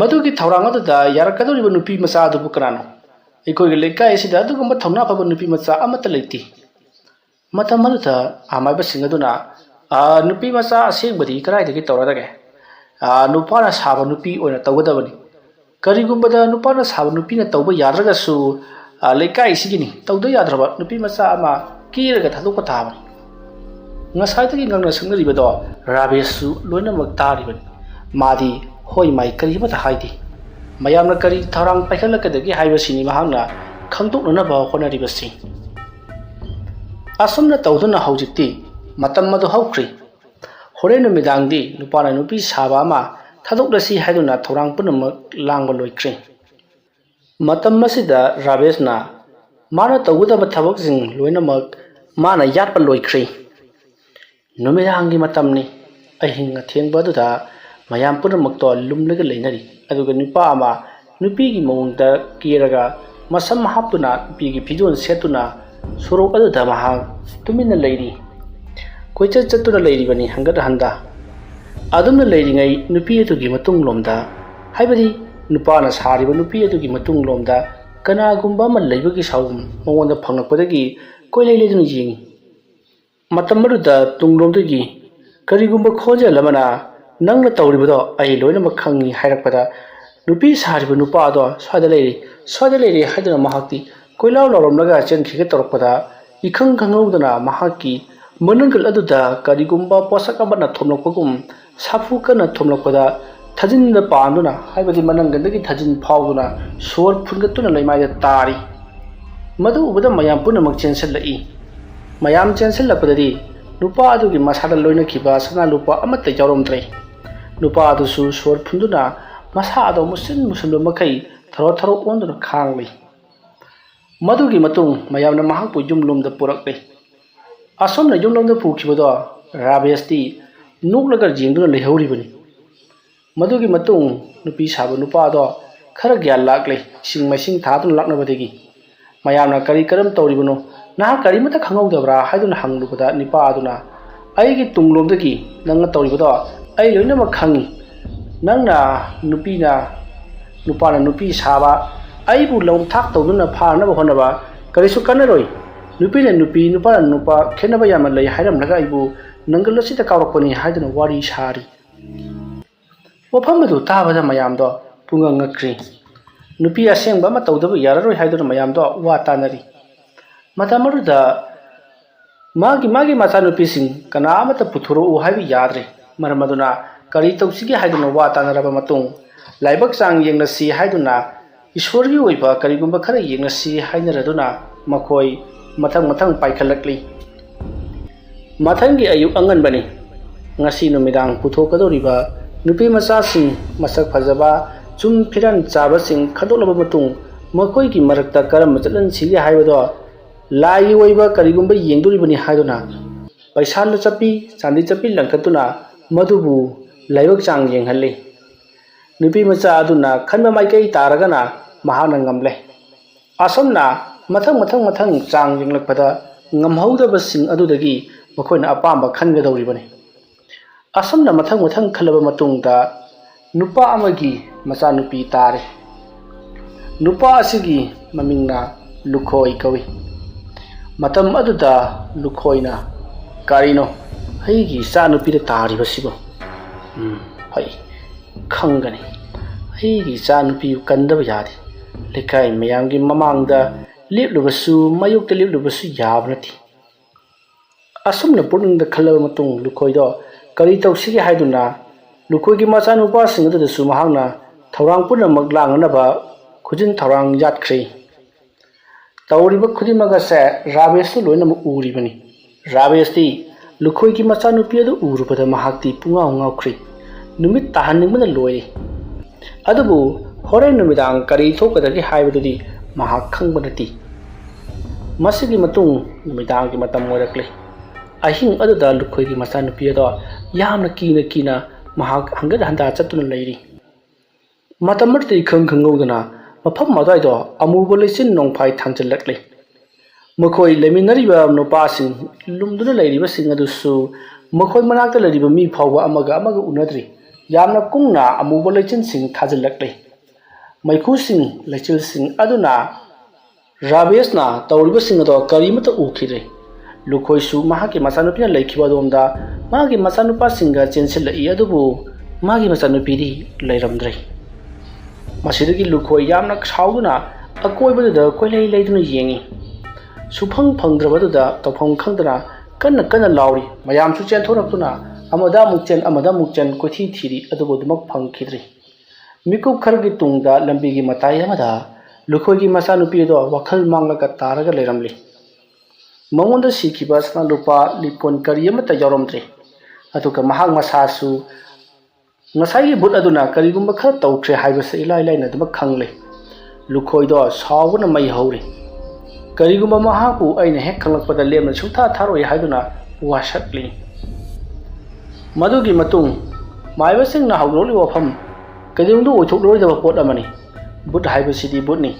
madugi thawrang aduda yarakadoriba nupi macha adubu kanano aikoi leikai sida adugumba thawna phaba nupi macha amata leiti matamaruda amaiba singaduna nupi macha asengbadi karaidagi tawradage ꯅꯨꯄꯥꯅ ꯁꯥꯕ ꯅꯨꯄꯤ ꯑꯣꯏꯅ ꯇꯧꯒꯗꯕꯅꯤ ꯀꯔꯤꯒꯨꯝꯕꯗ ꯅꯨꯄꯥꯅ ꯁꯥꯕ ꯅꯨꯄꯤꯅ ꯇꯧꯕ ꯌꯥꯗ꯭ꯔꯒꯁꯨ ꯂꯩꯀꯥꯏꯁꯤꯒꯤꯅꯤ ꯇꯧꯗ ꯌꯥꯗ꯭ꯔꯕ ꯅꯨꯄꯤ ꯃꯆꯥ ꯑꯃ ꯀꯦꯔꯒ ꯊꯥꯗꯣꯛꯄ ꯇꯥꯕꯅꯤ ꯉꯁꯥꯏꯗꯒꯤ ꯉꯪꯅ ꯁꯪꯅꯔꯤꯕꯗꯣ ꯔꯥꯕꯦꯁꯁꯨ ꯂꯣꯏꯅꯃꯛ ꯇꯥꯔꯤꯕꯅꯤ ꯃꯥꯗꯤ ꯍꯣꯏ ꯃꯥꯏ ꯀꯔꯤ ꯑꯃꯠꯇ ꯍꯥꯏꯗꯦ ꯃꯌꯥꯝꯅ ꯀꯔꯤ ꯊꯧꯔꯥꯡ ꯄꯥꯏꯈꯠꯂꯛꯀꯗꯒꯦ ꯍꯥꯏꯕꯁꯤꯅꯤ ꯃꯍꯥꯛꯅ ꯈꯪꯗꯣꯛꯅꯅꯕ ꯍꯣꯠꯅꯔꯤꯕꯁꯤ ꯑꯁꯨꯝꯅ ꯇꯧꯗꯨꯅ ꯍꯧꯖꯤꯛꯇꯤ ꯃꯇꯝ ꯑꯗꯨ ꯍꯧꯈ꯭ꯔꯤ ꯍꯣꯔꯦꯟ ꯅꯨꯃꯤꯗꯥꯡꯗꯤ ꯅꯨꯄꯥꯅ ꯅꯨꯄꯤ ꯁꯥꯕ ꯑꯃ ꯊꯥꯗꯣꯛꯂꯁꯤ ꯍꯥꯏꯗꯨꯅ ꯊꯧꯔꯥꯡ ꯄꯨꯝꯅꯃꯛ ꯂꯥꯡꯕ ꯂꯣꯏꯈ꯭ꯔꯦ ꯃꯇꯝ ꯑꯁꯤꯗ ꯔꯥꯕꯦꯁꯅ ꯃꯥꯅ ꯇꯧꯒꯗꯕ ꯊꯕꯛꯁꯤꯡ ꯂꯣꯏꯅꯃꯛ ꯃꯥꯅ ꯌꯥꯠꯄ ꯂꯣꯏꯈ꯭ꯔꯦ ꯅꯨꯃꯤꯗꯥꯡꯒꯤ ꯃꯇꯝꯅꯤ ꯑꯍꯤꯡ ꯑꯊꯦꯡꯕ ꯑꯗꯨꯗ ꯃꯌꯥꯝ ꯄꯨꯝꯅꯃꯛꯇꯣ ꯂꯨꯝꯂꯒ ꯂꯩꯅꯔꯤ ꯑꯗꯨꯒ ꯅꯨꯄꯥ ꯑꯃ ꯅꯨꯄꯤꯒꯤ ꯃꯑꯣꯡꯗ ꯀꯦꯔꯒ ꯃꯁꯝ ꯍꯥꯞꯇꯨꯅ ꯅꯨꯄꯤꯒꯤ ꯐꯤꯖꯣꯜ ꯁꯦꯠꯇꯨꯅ ꯁꯣꯔꯣꯛ ꯑꯗꯨꯗ ꯃꯍꯥꯛ ꯇꯨꯃꯤꯟꯅ ꯂꯩꯔꯤ ꯀꯣꯏꯆꯠ ꯆꯠꯇꯨꯅ ꯂꯩꯔꯤꯕꯅꯤ ꯍꯪꯒꯠ ꯍꯟꯗ ꯑꯗꯨꯝꯅ ꯂꯩꯔꯤꯉꯩ ꯅꯨꯄꯤ ꯑꯗꯨꯒꯤ ꯃꯇꯨꯡꯂꯣꯝꯗ ꯍꯥꯏꯕꯗꯤ ꯅꯨꯄꯥꯅ ꯁꯥꯔꯤꯕ ꯅꯨꯄꯤ ꯑꯗꯨꯒꯤ ꯃꯇꯨꯡꯂꯣꯝꯗ ꯀꯅꯥꯒꯨꯝꯕ ꯑꯃ ꯂꯩꯕꯒꯤ ꯁꯥꯎꯝ ꯃꯉꯣꯟꯗ ꯐꯪꯂꯛꯄꯗꯒꯤ ꯀꯣꯏꯂꯩ ꯂꯩꯗꯨꯅ ꯌꯦꯡꯉꯤ ꯃꯇꯝ ꯑꯗꯨꯗ ꯇꯨꯡꯂꯣꯝꯗꯒꯤ ꯀꯔꯤꯒꯨꯝꯕ ꯈꯣꯟꯖꯦꯜ ꯑꯃꯅ ꯅꯪꯅ ꯇꯧꯔꯤꯕꯗꯣ ꯑꯩ ꯂꯣꯏꯅꯃꯛ ꯈꯪꯉꯤ ꯍꯥꯏꯔꯛꯄꯗ ꯅꯨꯄꯤ ꯁꯥꯔꯤꯕ ꯅꯨꯄꯥꯗꯣ ꯁ꯭ꯋꯥꯏꯗ ꯂꯩꯔꯤ ꯍꯥꯏꯗꯨꯅ ꯃꯍꯥꯛꯇꯤ ꯀꯣꯏꯂꯥꯎ ꯂꯥꯎꯔꯝꯂꯒ ꯆꯦꯟꯈꯤꯒꯦ ꯇꯧꯔꯛꯄꯗ ꯏꯈꯪ ꯈꯪꯍꯧꯗꯅ ꯃꯍꯥꯛꯀꯤ ꯃꯅꯪꯒꯜ ꯑꯗꯨꯗ ꯀꯔꯤꯒꯨꯝꯕ ꯄꯣꯠꯁꯛ ꯑꯃꯅ ꯊꯣꯝꯂꯛꯄꯒꯨꯝ ꯁꯥꯐꯨ ꯀꯟꯅ ꯊꯣꯝꯂꯛꯄꯗ ꯊꯥꯖꯤꯟꯗ ꯄꯥꯟꯗꯨꯅ ꯍꯥꯏꯕꯗꯤ ꯃꯅꯪꯒꯟꯗꯒꯤ ꯊꯥꯖꯤꯟ ꯐꯥꯎꯗꯨꯅ ꯁꯣꯔ ꯐꯨꯟꯒꯠꯇꯨꯅ ꯂꯩꯃꯥꯏꯗ ꯇꯥꯔꯤ ꯃꯗꯨ ꯎꯕꯗ ꯃꯌꯥꯝ ꯄꯨꯝꯅꯃꯛ ꯆꯦꯟꯁꯤꯜꯂꯛꯏ ꯃꯌꯥꯝ ꯆꯦꯟꯁꯤꯜꯂꯛꯄꯗꯗꯤ ꯅꯨꯄꯥ ꯑꯗꯨꯒꯤ ꯃꯁꯥꯗ ꯂꯣꯏꯅꯈꯤꯕ ꯁꯅꯥ ꯂꯨꯄꯥ ꯑꯃꯠꯇ ꯌꯥꯎꯔꯝꯗ꯭ꯔꯦ ꯅꯨꯄꯥ ꯑꯗꯨꯁꯨ ꯁꯣꯔ ꯐꯨꯟꯗꯨꯅ ꯃꯁꯥ ꯑꯗꯨ ꯃꯨꯁꯟꯕ ꯃꯈꯩ ꯊꯔꯣ ꯑꯣꯟꯗꯨꯅ ꯈꯥꯡꯂꯤ ꯃꯗꯨꯒꯤ ꯃꯇꯨꯡ ꯃꯌꯥꯝꯅ ꯃꯍꯥꯛꯄꯨ ꯌꯨꯝꯂꯣꯝꯗ ꯄꯨꯔꯛꯂꯤ ꯑꯁꯣꯝꯅ ꯌꯨꯝꯂꯣꯝꯗ ꯄꯨꯈꯤꯕꯗꯣ ꯔꯥꯕꯦꯁꯇꯤ ꯅꯣꯛꯂꯒ ꯌꯦꯡꯗꯨꯅ ꯂꯩꯍꯧꯔꯤꯕꯅꯤ ꯃꯗꯨꯒꯤ ꯃꯇꯨꯡ ꯅꯨꯄꯤ ꯁꯥꯕ ꯅꯨꯄꯥꯗꯣ ꯈꯔ ꯒ꯭ꯌꯥꯟ ꯂꯥꯛꯂꯦ ꯏꯁꯤꯡ ꯃꯥꯏꯁꯤꯡ ꯊꯥꯗꯨꯅ ꯂꯥꯛꯅꯕꯗꯒꯤ ꯃꯌꯥꯝꯅ ꯀꯔꯝ ꯇꯧꯔꯤꯕꯅꯣ ꯅꯍꯥꯛ ꯀꯔꯤꯃꯠꯇ ꯈꯪꯍꯧꯗꯕ꯭ꯔꯥ ꯍꯥꯏꯗꯨꯅ ꯍꯪꯂꯨꯕꯗ ꯅꯨꯄꯥ ꯑꯗꯨꯅ ꯑꯩꯒꯤ ꯇꯨꯡꯂꯣꯝꯗꯒꯤ ꯅꯪꯅ ꯇꯧꯔꯤꯕꯗꯣ ꯑꯩ ꯂꯣꯏꯅꯃꯛ ꯈꯪꯉꯤ ꯅꯪꯅ ꯅꯨꯄꯥꯅ ꯅꯨꯄꯤ ꯁꯥꯕ ꯑꯩꯕꯨ ꯂꯧꯊꯥꯛ ꯇꯧꯗꯨꯅ ꯐꯥꯅꯕ ꯍꯣꯠꯅꯕ ꯀꯔꯤꯁꯨ ꯀꯟꯅꯔꯣꯏ ꯅꯨꯄꯤꯅ ꯅꯨꯄꯤ ꯅꯨꯄꯥꯅ ꯅꯨꯄꯥ ꯈꯦꯠꯅꯕ ꯌꯥꯝꯅ ꯂꯩ ꯍꯥꯏꯔꯝꯂꯒ ꯑꯩꯕꯨ ꯅꯪꯒꯜ ꯑꯁꯤꯗ ꯀꯥꯎꯔꯛꯄꯅꯤ ꯍꯥꯏꯗꯨꯅ ꯋꯥꯔꯤ ꯁꯥꯔꯤ ꯋꯥꯐꯝ ꯑꯗꯨ ꯇꯥꯕꯗ ꯃꯌꯥꯝꯗꯣ ꯄꯨꯡꯉꯛ ꯉꯛꯈ꯭ꯔꯤ ꯅꯨꯄꯤ ꯑꯁꯦꯡꯕ ꯑꯃ ꯇꯧꯗꯕ ꯌꯥꯔꯔꯣꯏ ꯍꯥꯏꯗꯨꯅ ꯃꯌꯥꯝꯗꯣ ꯋꯥ ꯇꯥꯅꯔꯤ ꯃꯇꯝ ꯑꯗꯨꯗ ꯃꯥꯒꯤ ꯃꯆꯥꯅꯨꯄꯤꯁꯤꯡ ꯀꯅꯥ ꯑꯃꯠꯇ ꯄꯨꯊꯣꯔꯛꯎ ꯍꯥꯏꯕ ꯌꯥꯗ꯭ꯔꯦ ꯃꯔꯝ ꯑꯗꯨꯅ ꯀꯔꯤ ꯇꯧꯁꯤꯒꯦ ꯍꯥꯏꯗꯨꯅ ꯋꯥ ꯇꯥꯅꯔꯕ ꯃꯇꯨꯡ ꯂꯥꯏꯕꯛ ꯆꯥꯡ ꯌꯦꯡꯂꯁꯤ ꯍꯥꯏꯗꯨꯅ ꯏꯁꯣꯔꯒꯤ ꯑꯣꯏꯕ ꯀꯔꯤꯒꯨꯝꯕ ꯈꯔ ꯌꯦꯡꯂꯁꯤ ꯍꯥꯏꯅꯔꯗꯨꯅ ꯃꯈꯣꯏ ꯃꯊꯪ ꯄꯥꯏꯈꯠꯂꯛꯂꯤ ꯃꯊꯪꯒꯤ ꯑꯌꯨꯛ ꯑꯉꯟꯕꯅꯤ ꯉꯁꯤ ꯅꯨꯃꯤꯗꯥꯡ ꯄꯨꯊꯣꯛꯀꯗꯧꯔꯤꯕ ꯅꯨꯄꯤ ꯃꯆꯥꯁꯤꯡ ꯃꯁꯛ ꯐꯖꯕ ꯆꯨꯝ ꯐꯤꯔꯥꯟ ꯆꯥꯕꯁꯤꯡ ꯈꯟꯗꯣꯛꯂꯕ ꯃꯇꯨꯡ ꯃꯈꯣꯏꯒꯤ ꯃꯔꯛꯇ ꯀꯔꯝꯕ ꯆꯠꯍꯟꯁꯤꯒꯦ ꯍꯥꯏꯕꯗꯣ ꯂꯥꯏꯒꯤ ꯑꯣꯏꯕ ꯀꯔꯤꯒꯨꯝꯕ ꯌꯦꯡꯗꯣꯔꯤꯕꯅꯤ ꯍꯥꯏꯗꯨꯅ ꯄꯩꯁꯥꯅ ꯆꯞꯄꯤ ꯆꯥꯟꯗꯤ ꯆꯞꯄꯤ ꯂꯪꯈꯠꯇꯨꯅ ꯃꯗꯨꯕꯨ ꯂꯥꯏꯕꯛ ꯆꯥꯡ ꯌꯦꯡꯍꯜꯂꯤ ꯅꯨꯄꯤ ꯃꯆꯥ ꯑꯗꯨꯅ ꯈꯟꯕ ꯃꯥꯏꯀꯩ ꯇꯥꯔꯒꯅ ꯃꯍꯥꯛꯅ ꯉꯝꯂꯦ ꯑꯁꯣꯝꯅ ꯃꯊꯪ ꯆꯥꯡ ꯌꯦꯡꯂꯛꯄꯗ ꯉꯝꯍꯧꯗꯕꯁꯤꯡ ꯑꯗꯨꯗꯒꯤ ꯃꯈꯣꯏꯅ ꯑꯄꯥꯝꯕ ꯈꯟꯒꯗꯧꯔꯤꯕꯅꯤ ꯑꯁꯣꯝꯅ ꯃꯊꯪ ꯈꯜꯂꯕ ꯃꯇꯨꯡꯗ ꯅꯨꯄꯥ ꯑꯃꯒꯤ ꯃꯆꯥꯅꯨꯄꯤ ꯇꯥꯔꯦ ꯅꯨꯄꯥ ꯑꯁꯤꯒꯤ ꯃꯃꯤꯡꯅ ꯂꯨꯈꯣꯏ ꯀꯧꯏ ꯃꯇꯝ ꯑꯗꯨꯗ ꯂꯨꯈꯣꯏꯅ ꯀꯔꯤꯅꯣ ꯑꯩꯒꯤ ꯏꯆꯥꯅꯨꯄꯤꯗ ꯇꯥꯔꯤꯕꯁꯤꯕꯨ ꯍꯣꯏ ꯈꯪꯒꯅꯤ ꯑꯩꯒꯤ ꯏꯆꯥꯅꯨꯄꯤꯕꯨ ꯀꯟꯗꯕ ꯌꯥꯗꯦ ꯂꯩꯀꯥꯏ ꯃꯌꯥꯝꯒꯤ ꯃꯃꯥꯡꯗ ꯂꯦꯞꯂꯨꯕꯁꯨ ꯃꯥꯌꯣꯛꯇ ꯂꯦꯞꯂꯨꯕꯁꯨ ꯌꯥꯕ ꯅꯠꯇꯦ ꯑꯁꯨꯝꯅ ꯄꯨꯛꯅꯤꯡꯗ ꯈꯜꯂꯕ ꯃꯇꯨꯡ ꯂꯨꯈꯣꯏꯗꯣ ꯀꯔꯤ ꯇꯧꯁꯤꯒꯦ ꯍꯥꯏꯗꯨꯅ ꯂꯨꯈꯣꯏꯒꯤ ꯃꯆꯥꯅꯨꯄꯥꯁꯤꯡ ꯑꯗꯨꯗꯁꯨ ꯃꯍꯥꯛꯅ ꯊꯧꯔꯥꯡ ꯄꯨꯝꯅꯃꯛ ꯂꯥꯡꯅꯅꯕ ꯈꯨꯖꯤꯟ ꯊꯧꯔꯥꯡ ꯌꯥꯠꯈ꯭ꯔꯦ ꯇꯧꯔꯤꯕ ꯈꯨꯗꯤꯡꯃꯛ ꯑꯁꯦ ꯔꯥꯕꯦꯁꯁꯨ ꯂꯣꯏꯅꯃꯛ ꯎꯔꯤꯕꯅꯤ ꯔꯥꯕꯦꯁꯇꯤ ꯂꯨꯈꯣꯏꯒꯤ ꯃꯆꯥꯅꯨꯄꯤ ꯑꯗꯨ ꯎꯔꯨꯕꯗ ꯃꯍꯥꯛꯇꯤ ꯄꯨꯡꯉꯥꯎ ꯉꯥꯎꯈ꯭ꯔꯤ ꯅꯨꯃꯤꯠ ꯇꯥꯍꯟꯅꯤꯡꯕꯅ ꯂꯣꯏꯔꯦ ꯑꯗꯨꯕꯨ ꯍꯣꯔꯦꯟ ꯅꯨꯃꯤꯗꯥꯡ ꯀꯔꯤ ꯊꯣꯛꯀꯗꯒꯦ ꯍꯥꯏꯕꯗꯨꯗꯤ ꯃꯍꯥꯛ ꯈꯪꯕ ꯅꯠꯇꯦ ꯃꯁꯤꯒꯤ ꯃꯇꯨꯡ ꯅꯨꯃꯤꯗꯥꯡꯒꯤ ꯃꯇꯝ ꯑꯣꯏꯔꯛꯂꯦ ꯑꯍꯤꯡ ꯑꯗꯨꯗ ꯂꯨꯈꯣꯏꯒꯤ ꯃꯆꯥꯅꯨꯄꯤ ꯑꯗꯣ ꯌꯥꯝꯅ ꯀꯤꯅ ꯃꯍꯥꯛ ꯍꯪꯒꯠ ꯍꯟꯗꯥ ꯆꯠꯇꯨꯅ ꯂꯩꯔꯤ ꯃꯇꯝ ꯑꯗꯨꯗ ꯏꯈꯪ ꯈꯪꯍꯧꯗꯅ ꯃꯐꯝ ꯑꯗꯨꯋꯥꯏꯗꯣ ꯑꯃꯨꯕ ꯂꯩꯆꯤꯟ ꯅꯣꯡꯐꯥꯏ ꯊꯥꯡꯖꯜꯂꯛꯂꯦ ꯃꯈꯣꯏ ꯂꯩꯃꯤꯟꯅꯔꯤꯕ ꯅꯨꯄꯥꯁꯤꯡ ꯂꯨꯝꯗꯨꯅ ꯂꯩꯔꯤꯕꯁꯤꯡ ꯑꯗꯨꯁꯨ ꯃꯈꯣꯏ ꯃꯅꯥꯛꯇ ꯂꯩꯔꯤꯕ ꯃꯤ ꯐꯥꯎꯕ ꯑꯃꯒ ꯎꯅꯗ꯭ꯔꯤ ꯌꯥꯝꯅ ꯀꯨꯡꯅ ꯑꯃꯨꯕ ꯂꯩꯆꯤꯟꯁꯤꯡ ꯊꯥꯖꯤꯜꯂꯛꯂꯦ ꯃꯩꯈꯨꯁꯤꯡ ꯂꯩꯆꯤꯜꯁꯤꯡ ꯑꯗꯨꯅ ꯔꯥꯕꯦꯁꯅ ꯇꯧꯔꯤꯕꯁꯤꯡ ꯑꯗꯣ ꯀꯔꯤꯃꯠꯇ ꯎꯈꯤꯗ꯭ꯔꯦ ꯂꯨꯈꯣꯏꯁꯨ ꯃꯍꯥꯛꯀꯤ ꯃꯆꯥꯅꯨꯄꯤꯅ ꯂꯩꯈꯤꯕ ꯑꯗꯣꯝꯗ ꯃꯥꯒꯤ ꯃꯆꯥꯅꯨꯄꯥꯁꯤꯡꯒ ꯆꯦꯟꯁꯤꯜꯂꯛꯏ ꯑꯗꯨꯕꯨ ꯃꯥꯒꯤ ꯃꯆꯥꯅꯨꯄꯤꯗꯤ ꯂꯩꯔꯝꯗ꯭ꯔꯦ꯫ ꯃꯁꯤꯗꯒꯤ ꯂꯨꯈꯣꯏ ꯌꯥꯝꯅ ꯁꯥꯎꯗꯨꯅ ꯑꯀꯣꯏꯕꯗꯨꯗ ꯀꯣꯏꯂꯩ ꯂꯩꯗꯨꯅ ꯌꯦꯡꯉꯤ꯫ ꯁꯨꯐꯪ ꯐꯪꯗ꯭ꯔꯕꯗꯨꯗ ꯇꯧꯐꯝ ꯈꯪꯗꯅ ꯀꯟꯅ ꯂꯥꯎꯔꯤ꯫ ꯃꯌꯥꯝꯁꯨ ꯆꯦꯟꯊꯣꯔꯛꯇꯨꯅ ꯑꯃꯗ ꯑꯃꯨꯛ ꯆꯦꯟ ꯑꯃꯗ ꯑꯃꯨꯛ ꯆꯦꯟ ꯀꯣꯏꯊꯤ ꯊꯤꯔꯤ, ꯑꯗꯨꯕꯨ ꯑꯗꯨꯃꯛ ꯐꯪꯈꯤꯗ꯭ꯔꯤ꯫ ꯃꯤꯀꯨꯞ ꯈꯔꯒꯤ ꯇꯨꯡꯗ ꯂꯝꯕꯤꯒꯤ ꯃꯇꯥꯏ ꯑꯃꯗ ꯂꯨꯈꯣꯏꯒꯤ ꯃꯆꯥꯅꯨꯄꯤ ꯑꯗꯣ ꯋꯥꯈꯜ ꯃꯥꯡꯂꯒ ꯇꯥꯔꯒ ꯂꯩꯔꯝꯂꯤ꯫ ꯃꯉꯣꯟꯗ ꯁꯤꯈꯤꯕ ꯁꯅꯥ-ꯂꯨꯄꯥ ꯂꯤꯛꯀꯣꯟ ꯀꯔꯤ ꯑꯃꯠꯇ ꯌꯥꯎꯔꯝꯗ꯭ꯔꯤ꯫ ꯑꯗꯨꯒ ꯃꯍꯥꯛ ꯃꯁꯥꯁꯨ ꯉꯁꯥꯏꯒꯤ ꯚꯨꯠ ꯑꯗꯨꯅ ꯀꯔꯤꯒꯨꯝꯕ ꯈꯔ ꯇꯧꯈ꯭ꯔꯦ ꯍꯥꯏꯕꯁꯤ ꯏꯂꯥꯏ ꯂꯥꯏꯅ ꯑꯗꯨꯃꯛ ꯈꯪꯂꯦ꯫ ꯂꯨꯈꯣꯏꯗꯣ ꯁꯥꯎꯕꯅ ꯃꯩ ꯍꯧꯔꯤ꯫ ꯀꯔꯤꯒꯨꯝꯕ ꯃꯍꯥꯛꯄꯨ ꯑꯩꯅ ꯍꯦꯛ ꯈꯪꯂꯛꯄꯗ ꯂꯦꯝꯅ ꯁꯨꯡꯊꯥ ꯊꯥꯔꯣꯏ ꯍꯥꯏꯗꯨꯅ ꯋꯥꯁꯛꯂꯤ꯫ ꯃꯗꯨꯒꯤ ꯃꯇꯨꯡ ꯃꯥꯏꯕꯁꯤꯡꯅ ꯍꯧꯗꯣꯛꯂꯤꯕ ꯋꯥꯐꯝ ꯀꯩꯗꯧꯅꯨꯡꯗ ꯑꯣꯏꯊꯣꯛꯂꯔꯣꯏꯗꯕ ꯄꯣꯠ ꯑꯃꯅꯤ꯫ ꯚꯨꯠ ꯍꯥꯏꯕꯁꯤꯗꯤ ꯚꯨꯠꯅꯤ꯫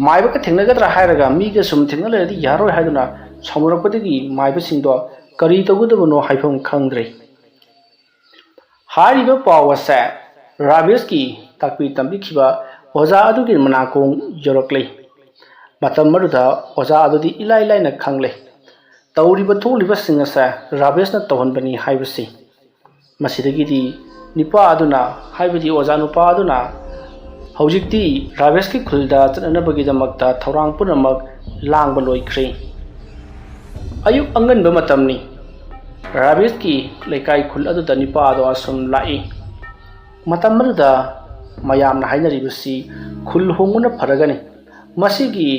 ꯃꯥꯏꯕꯒ ꯊꯦꯡꯅꯒꯗ꯭ꯔꯥ ꯍꯥꯏꯔꯒ ꯃꯤꯒ ꯁꯨꯝ ꯊꯦꯡꯅ ꯂꯩꯔꯗꯤ ꯌꯥꯔꯣꯏ ꯍꯥꯏꯗꯨꯅ ꯁꯥꯎꯅꯔꯛꯄꯗꯒꯤ ꯃꯥꯏꯕꯁꯤꯡꯗꯣ ꯀꯔꯤ ꯇꯧꯒꯗꯕꯅꯣ ꯍꯥꯏꯐꯝ ꯈꯪꯗ꯭ꯔꯦ꯫ ꯍꯥꯏꯔꯤꯕ ꯄꯥꯎ ꯑꯁꯦ ꯔꯥꯕꯦꯁꯀꯤ ꯇꯥꯛꯄꯤ ꯇꯝꯕꯤꯈꯤꯕ ꯑꯣꯖꯥ ꯑꯗꯨꯒꯤ ꯃꯅꯥꯀꯣꯡ ꯌꯧꯔꯛꯂꯦ꯫ ꯃꯇꯝ ꯑꯗꯨꯗ ꯑꯣꯖꯥ ꯑꯗꯨꯗꯤ ꯏꯂꯥꯏ ꯂꯥꯏꯅ ꯈꯪꯂꯦ ꯇꯧꯔꯤꯕ ꯊꯣꯛꯂꯤꯕꯁꯤꯡ ꯑꯁꯦ ꯔꯥꯕꯦꯁꯅ ꯇꯧꯍꯟꯕꯅꯤ ꯍꯥꯏꯕꯁꯤ꯫ ꯃꯁꯤꯗꯒꯤꯗꯤ ꯅꯨꯄꯥ ꯑꯗꯨꯅ ꯍꯥꯏꯕꯗꯤ ꯑꯣꯖꯥ ꯅꯨꯄꯥ ꯑꯗꯨꯅ ꯍꯧꯖꯤꯛꯇꯤ ꯔꯥꯕꯦꯁꯀꯤ ꯈꯨꯜꯗ ꯆꯠꯅꯅꯕꯒꯤꯗꯃꯛꯇ ꯊꯧꯔꯥꯡ ꯄꯨꯝꯅꯃꯛ ꯂꯥꯡꯕ ꯂꯣꯏꯈ꯭ꯔꯦ꯫ ꯑꯌꯨꯛ ꯑꯉꯟꯕ ꯃꯇꯝꯅꯤ꯫ ꯔꯥꯕꯦꯁꯀꯤ ꯂꯩꯀꯥꯏ ꯈꯨꯜ ꯑꯗꯨꯗ ꯅꯨꯄꯥ ꯑꯗꯣ ꯑꯁꯨꯝ ꯂꯥꯛꯏ꯫ ꯃꯇꯝ ꯑꯗꯨꯗ ꯃꯌꯥꯝꯅ ꯍꯥꯏꯅꯔꯤꯕꯁꯤ ꯈꯨꯜ ꯍꯣꯡꯕꯅ ꯐꯔꯒꯅꯤ꯫ ꯃꯁꯤꯒꯤ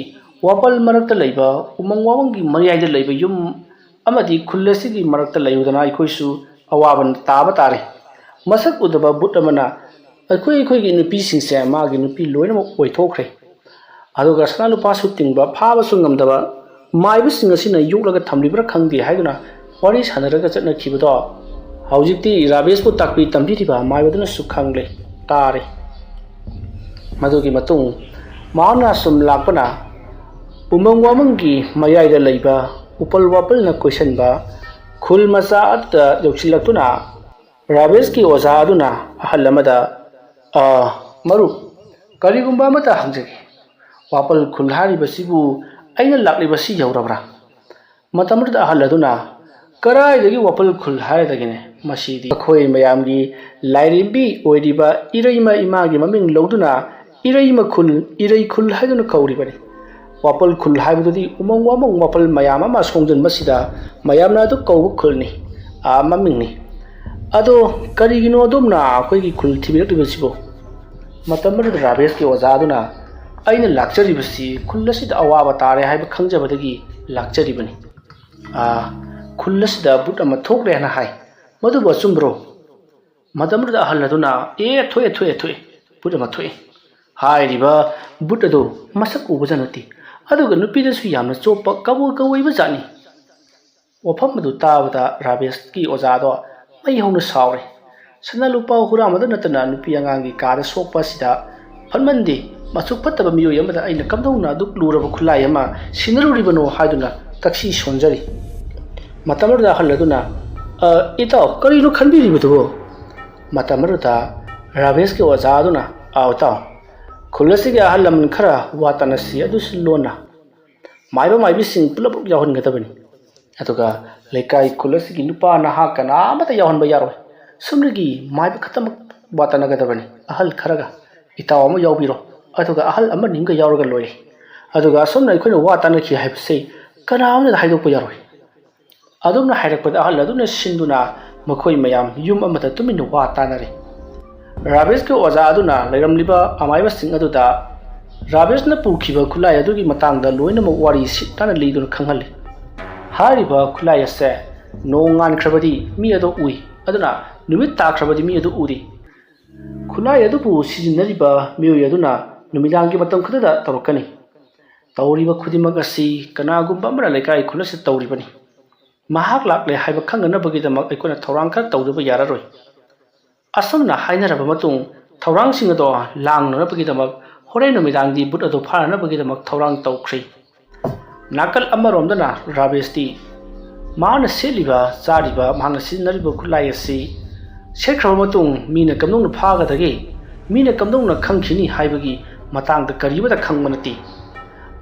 ꯋꯥꯄꯜ ꯃꯔꯛꯇ ꯂꯩꯕ ꯎꯃꯪ ꯋꯥꯃꯪꯒꯤ ꯃꯌꯥꯏꯗ ꯂꯩꯕ ꯌꯨꯝ ꯑꯃꯗꯤ ꯈꯨꯜ ꯑꯁꯤꯒꯤ ꯃꯔꯛꯇ ꯂꯩꯔꯨꯗꯅ ꯑꯩꯈꯣꯏꯁꯨ ꯑꯋꯥꯕ ꯇꯥꯕ ꯇꯥꯔꯦ꯫ ꯃꯁꯛ ꯎꯗꯕ ꯚꯨꯠ ꯑꯃꯅ ꯑꯩꯈꯣꯏꯒꯤ ꯅꯨꯄꯤꯁꯤꯡꯁꯦ ꯃꯥꯒꯤ ꯅꯨꯄꯤ ꯂꯣꯏꯅꯃꯛ ꯑꯣꯏꯊꯣꯛꯈ꯭ꯔꯦ꯫ ꯑꯗꯨꯒ ꯁꯅꯥ-ꯂꯨꯄꯥꯁꯨ ꯇꯤꯡꯕ ꯐꯥꯕꯁꯨ ꯉꯝꯗꯕ ꯃꯥꯏꯕꯁꯤꯡ ꯑꯁꯤꯅ ꯌꯣꯛꯂꯒ ꯊꯝꯂꯤꯕ꯭ꯔꯥ ꯈꯪꯗꯦ ꯍꯥꯏꯗꯨꯅ ꯋꯥꯔꯤ ꯁꯥꯟꯅꯔꯒ ꯆꯠꯅꯈꯤꯕꯗꯣ ꯍꯧꯖꯤꯛꯇꯤ ꯔꯥꯕꯦꯁꯄꯨ ꯇꯥꯛꯄꯤ ꯇꯝꯕꯤꯔꯤꯕ ꯃꯥꯏꯕꯗꯨꯅꯁꯨ ꯈꯪꯂꯦ, ꯇꯥꯔꯦ꯫ ꯃꯗꯨꯒꯤ ꯃꯇꯨꯡ ꯃꯍꯥꯛꯅ ꯁꯨꯝ ꯂꯥꯛꯄꯅ ꯎꯃꯪ ꯋꯥꯃꯪꯒꯤ ꯃꯌꯥꯏꯗ ꯂꯩꯕ ꯎꯄꯜ ꯋꯥꯄꯜꯅ ꯀꯣꯏꯁꯟꯕ ꯈꯨꯜ ꯃꯆꯥ ꯑꯗꯨꯗ ꯌꯧꯁꯤꯜꯂꯛꯇꯨꯅ ꯔꯥꯕꯦꯁꯀꯤ ꯑꯣꯖꯥ ꯑꯗꯨꯅ ꯑꯍꯜ ꯑꯃꯗ "ꯃꯔꯨꯞ, ꯀꯔꯤꯒꯨꯝꯕ ꯑꯃꯠꯇ ꯍꯪꯖꯒꯦ꯫ ꯋꯥꯄꯜ ꯈꯨꯜ ꯍꯥꯏꯔꯤꯕꯁꯤꯕꯨ ꯑꯩꯅ ꯂꯥꯛꯂꯤꯕꯁꯤ ꯌꯧꯔꯕ꯭ꯔꯥ?" ꯃꯇꯝ ꯑꯗꯨꯗ ꯑꯍꯜ ꯑꯗꯨꯅ "ꯀꯔꯥꯏꯗꯒꯤ ꯋꯥꯄꯜ ꯈꯨꯜ ꯍꯥꯏꯔꯗꯒꯤꯅꯦ? ꯃꯁꯤꯗꯤ ꯑꯩꯈꯣꯏ ꯃꯌꯥꯝꯒꯤ ꯂꯥꯏꯔꯦꯝꯕꯤ ꯑꯣꯏꯔꯤꯕ ꯏꯔꯩꯃ ꯏꯃꯥꯒꯤ ꯃꯃꯤꯡ ꯂꯧꯗꯨꯅ ꯏꯔꯩꯃ ꯈꯨꯜ, ꯏꯔꯩ ꯈꯨꯜ ꯍꯥꯏꯗꯨꯅ ꯀꯧꯔꯤꯕꯅꯤ꯫ ꯋꯥꯄꯜ ꯈꯨꯜ ꯍꯥꯏꯕꯗꯨꯗꯤ ꯎꯃꯪ ꯋꯥꯃꯪ ꯋꯥꯄꯜ ꯃꯌꯥꯝ ꯑꯃ ꯁꯣꯡꯖꯟꯕꯁꯤꯗ ꯃꯌꯥꯝꯅ ꯑꯗꯨ ꯀꯧꯕ ꯈꯨꯜꯅꯤ, ꯃꯃꯤꯡꯅꯤ꯫ ꯑꯗꯣ ꯀꯔꯤꯒꯤꯅꯣ ꯑꯗꯣꯝꯅ ꯑꯩꯈꯣꯏꯒꯤ ꯈꯨꯜ ꯊꯤꯕꯤꯔꯛꯂꯤꯕꯁꯤꯕꯨ?" ꯃꯇꯝ ꯑꯗꯨꯗ ꯔꯥꯕꯦꯁꯀꯤ ꯑꯣꯖꯥ ꯑꯗꯨꯅ "ꯑꯩꯅ ꯂꯥꯛꯆꯔꯤꯕꯁꯤ ꯈꯨꯜ ꯑꯁꯤꯗ ꯑꯋꯥꯕ ꯇꯥꯔꯦ ꯍꯥꯏꯕ ꯈꯪꯖꯕꯗꯒꯤ ꯂꯥꯛꯆꯔꯤꯕꯅꯤ꯫ ꯈꯨꯜ ꯑꯁꯤꯗ ꯚꯨꯠ ꯑꯃ ꯊꯣꯛꯂꯦ ꯍꯥꯏꯅ ꯍꯥꯏ, ꯃꯗꯨꯕꯨ ꯑꯆꯨꯝꯕ꯭ꯔꯣ?" ꯃꯇꯝ ꯑꯗꯨꯗ ꯑꯍꯜ ꯑꯗꯨꯅ ꯊꯣꯛꯑꯦ, ꯚꯨꯠ ꯑꯃ ꯊꯣꯛꯑꯦ꯫ ꯍꯥꯏꯔꯤꯕ ꯚꯨꯠ ꯑꯗꯨ ꯃꯁꯛ ꯎꯕꯖꯥꯠ ꯅꯠꯇꯦ, ꯑꯗꯨꯒ ꯅꯨꯄꯤꯗꯁꯨ ꯌꯥꯝꯅ ꯆꯣꯞꯄ ꯀꯧꯏꯕ ꯖꯥꯠꯅꯤ꯫ ꯋꯥꯐꯝ ꯑꯗꯨ ꯇꯥꯕꯗ ꯔꯥꯕꯦꯁꯀꯤ ꯑꯣꯖꯥꯗꯣ ꯃꯩ ꯍꯧꯅ ꯁꯥꯎꯔꯦ꯫ ꯁꯅꯥ-ꯂꯨꯄꯥ ꯍꯨꯔꯥꯟꯕꯗ ꯅꯠꯇꯅ ꯅꯨꯄꯤ ꯑꯉꯥꯡꯒꯤ ꯀꯥꯗ ꯁꯣꯛꯄ ꯑꯁꯤꯗ ꯐꯠꯃꯟꯗꯦ, ꯃꯆꯨ ꯐꯠꯇꯕ ꯃꯤꯑꯣꯏ ꯑꯃꯗ ꯑꯩꯅ ꯀꯝꯗꯧꯅ ꯑꯗꯨꯛ ꯂꯨꯔꯕ ꯈꯨꯠꯂꯥꯏ ꯑꯃ ꯁꯤꯟꯅꯔꯨꯔꯤꯕꯅꯣ ꯍꯥꯏꯗꯨꯅ ꯇꯛꯁꯤ ꯁꯣꯟꯖꯔꯤ꯫ ꯃꯇꯝ ꯑꯗꯨꯗ ꯑꯍꯜ ꯑꯗꯨꯅ "ꯏꯇꯥꯎ, ꯀꯔꯤꯅꯣ ꯈꯟꯕꯤꯔꯤꯕꯗꯨꯕꯣ?" ꯃꯇꯝ ꯑꯗꯨꯗ ꯔꯥꯕꯦꯁꯀꯤ ꯑꯣꯖꯥ ꯑꯗꯨꯅ "ꯏꯇꯥꯎ, ꯈꯨꯜ ꯑꯁꯤꯒꯤ ꯑꯍꯜ ꯂꯃꯟ ꯈꯔ ꯋꯥ ꯇꯥꯟꯅꯁꯤ, ꯑꯗꯨꯁꯨ ꯂꯣꯟꯅ꯫ ꯃꯥꯏꯕ ꯃꯥꯏꯕꯤꯁꯤꯡ ꯄꯨꯂꯞ ꯌꯥꯎꯍꯟꯒꯗꯕꯅꯤ꯫ ꯑꯗꯨꯒ ꯂꯩꯀꯥꯏ ꯈꯨꯜ ꯑꯁꯤꯒꯤ ꯅꯨꯄꯥ ꯅꯍꯥ ꯀꯅꯥ ꯑꯃꯠꯇ ꯌꯥꯎꯍꯟꯕ ꯌꯥꯔꯣꯏ꯫ ꯁꯨꯝꯅꯒꯤ ꯃꯥꯏꯕ ꯈꯛꯇꯃꯛ ꯋꯥ ꯇꯥꯟꯅꯒꯗꯕꯅꯤ꯫ ꯑꯍꯜ ꯈꯔꯒ ꯏꯇꯥꯎ ꯑꯃ ꯌꯥꯎꯕꯤꯔꯣ, ꯑꯗꯨꯒ ꯑꯍꯜ ꯑꯃꯅꯤꯒ ꯌꯥꯎꯔꯒ ꯂꯣꯏꯔꯦ꯫ ꯑꯗꯨꯒ ꯑꯁꯣꯝꯅ ꯑꯩꯈꯣꯏꯅ ꯋꯥ ꯇꯥꯟꯅꯈꯤ ꯍꯥꯏꯕꯁꯤ ꯀꯅꯥ ꯑꯃꯠꯇ ꯍꯥꯏꯗꯣꯛꯄ ꯌꯥꯔꯣꯏ." ꯑꯗꯨꯝꯅ ꯍꯥꯏꯔꯛꯄꯗ ꯑꯍꯜ ꯑꯗꯨꯅ ꯁꯤꯟꯗꯨꯅ ꯃꯈꯣꯏ ꯃꯌꯥꯝ ꯌꯨꯝ ꯑꯃꯗ ꯇꯨꯃꯤꯟꯅ ꯋꯥ ꯇꯥꯟꯅꯔꯦ꯫ ꯔꯥꯕꯦꯁꯀꯤ ꯑꯣꯖꯥ ꯑꯗꯨꯅ ꯂꯩꯔꯝꯂꯤꯕ ꯑꯃꯥꯏꯕꯁꯤꯡ ꯑꯗꯨꯗ ꯔꯥꯕꯦꯁꯅ ꯄꯨꯈꯤꯕ ꯈꯨꯠꯂꯥꯏ ꯑꯗꯨꯒꯤ ꯃꯇꯥꯡꯗ ꯂꯣꯏꯅꯃꯛ ꯋꯥꯔꯤ ꯁꯤꯠ ꯇꯥꯅ ꯂꯤꯗꯨꯅ ꯈꯪꯍꯜꯂꯤ꯫ ꯍꯥꯏꯔꯤꯕ ꯈꯨꯠꯂꯥꯏ ꯑꯁꯦ ꯅꯣꯡ ꯉꯥꯟꯈ꯭ꯔꯕꯗꯤ ꯃꯤ ꯑꯗꯨ ꯎꯏ, ꯑꯗꯨꯅ ꯅꯨꯃꯤꯠ ꯇꯥꯈ꯭ꯔꯕꯗꯤ ꯃꯤ ꯑꯗꯨ ꯎꯗꯦ꯫ ꯈꯨꯠꯂꯥꯏ ꯑꯗꯨꯕꯨ ꯁꯤꯖꯤꯟꯅꯔꯤꯕ ꯃꯤꯑꯣꯏ ꯑꯗꯨꯅ ꯅꯨꯃꯤꯗꯥꯡꯒꯤ ꯃꯇꯝ ꯈꯛꯇꯗ ꯇꯧꯔꯛꯀꯅꯤ꯫ ꯇꯧꯔꯤꯕ ꯈꯨꯗꯤꯡꯃꯛ ꯑꯁꯤ ꯀꯅꯥꯒꯨꯝꯕ ꯑꯃꯅ ꯂꯩꯀꯥꯏ ꯈꯨꯜ ꯑꯁꯤꯗ ꯇꯧꯔꯤꯕꯅꯤ꯫ ꯃꯍꯥꯛ ꯂꯥꯛꯂꯦ ꯍꯥꯏꯕ ꯈꯪꯅꯅꯕꯒꯤꯗꯃꯛ ꯑꯩꯈꯣꯏꯅ ꯊꯧꯔꯥꯡ ꯈꯔ ꯇꯧꯗꯕ ꯌꯥꯔꯔꯣꯏ꯫ ꯑꯁꯨꯝꯅ ꯍꯥꯏꯅꯔꯕ ꯃꯇꯨꯡ ꯊꯧꯔꯥꯡꯁꯤꯡ ꯑꯗꯣ ꯂꯥꯡꯅꯅꯕꯒꯤꯗꯃꯛ ꯍꯣꯔꯦꯟ ꯅꯨꯃꯤꯗꯥꯡꯗꯤ ꯚꯨꯠ ꯑꯗꯨ ꯐꯥꯅꯅꯕꯒꯤꯗꯃꯛ ꯊꯧꯔꯥꯡ ꯇꯧꯈ꯭ꯔꯦ꯫ ꯅꯥꯀꯜ ꯑꯃꯔꯣꯝꯗꯅ ꯔꯥꯕꯦꯁꯇꯤ ꯃꯍꯥꯛꯅ ꯁꯦꯠꯂꯤꯕ, ꯆꯥꯔꯤꯕ, ꯃꯍꯥꯛꯅ ꯁꯤꯖꯤꯟꯅꯔꯤꯕ ꯈꯨꯠꯂꯥꯏ ꯑꯁꯤ ꯁꯦꯠꯈ꯭ꯔꯕ ꯃꯇꯨꯡ ꯃꯤꯅ ꯀꯝꯗꯧꯅ ꯐꯥꯒꯗꯒꯦ, ꯃꯤꯅ ꯀꯝꯗꯧꯅ ꯈꯪꯈꯤꯅꯤ ꯍꯥꯏꯕꯒꯤ ꯃꯇꯥꯡꯗ ꯀꯔꯤꯃꯠꯇ ꯈꯪꯕ ꯅꯠꯇꯦ꯫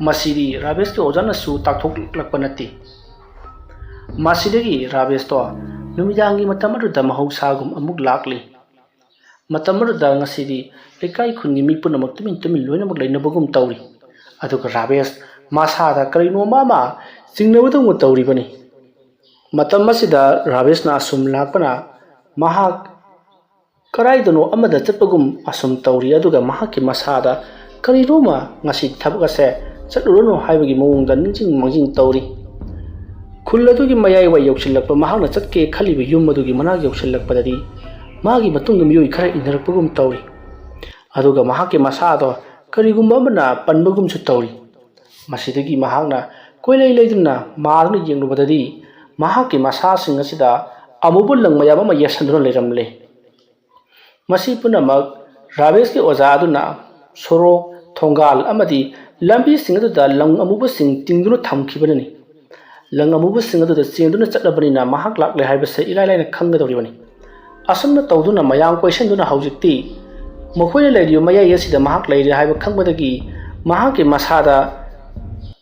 ꯃꯁꯤꯗꯤ ꯔꯥꯕꯦꯁꯀꯤ ꯑꯣꯖꯥꯅꯁꯨ ꯇꯥꯛꯊꯣꯛꯂꯛꯄ ꯅꯠꯇꯦ꯫ ꯃꯁꯤꯗꯒꯤ ꯔꯥꯕꯦꯁꯇꯣ ꯅꯨꯃꯤꯗꯥꯡꯒꯤ ꯃꯇꯝ ꯑꯗꯨꯗ ꯃꯍꯧꯁꯥꯒꯨꯝ ꯑꯃꯨꯛ ꯂꯥꯛꯂꯤ꯫ matam aduda ngasidi lekai khungi mi punamak tumin loinamak leinabagum tawri aduga Rabesh masada karino mama singnabadung tawri bani matam masida Rabesh na asum lakpana mahak karaidano amada chatpagum asum tawri aduga mahaki masada karino ma ngasi thabak ase chatlurano haibagi mawongda ningjing mangjing tawri khuladugi mayai wa yoksilakpa mahakna chatke khaliba yum adugi manag yoksilakpadadi magi matungda miyoi khara inarakpagum tawri aduga mahaki masado karigumba amana panbagum su tawri masidagi mahakna koilai leiduna marna yenglubadadi mahaki masa sing asida amubul lang mayam ama yasanduna leiramle masi punamak Rabesh ki oza aduna soro thongal amadi lambi sing aduda lang amubu sing tingduna thamkhibanani lang amubu sing aduda chengduna chatlabani mahak lakle haibase ilailai na khangadoribani asumna tawduna mayam question haujikti mokhoi leirio maya yasida mahak leire haiba khangbadagi mahaki masada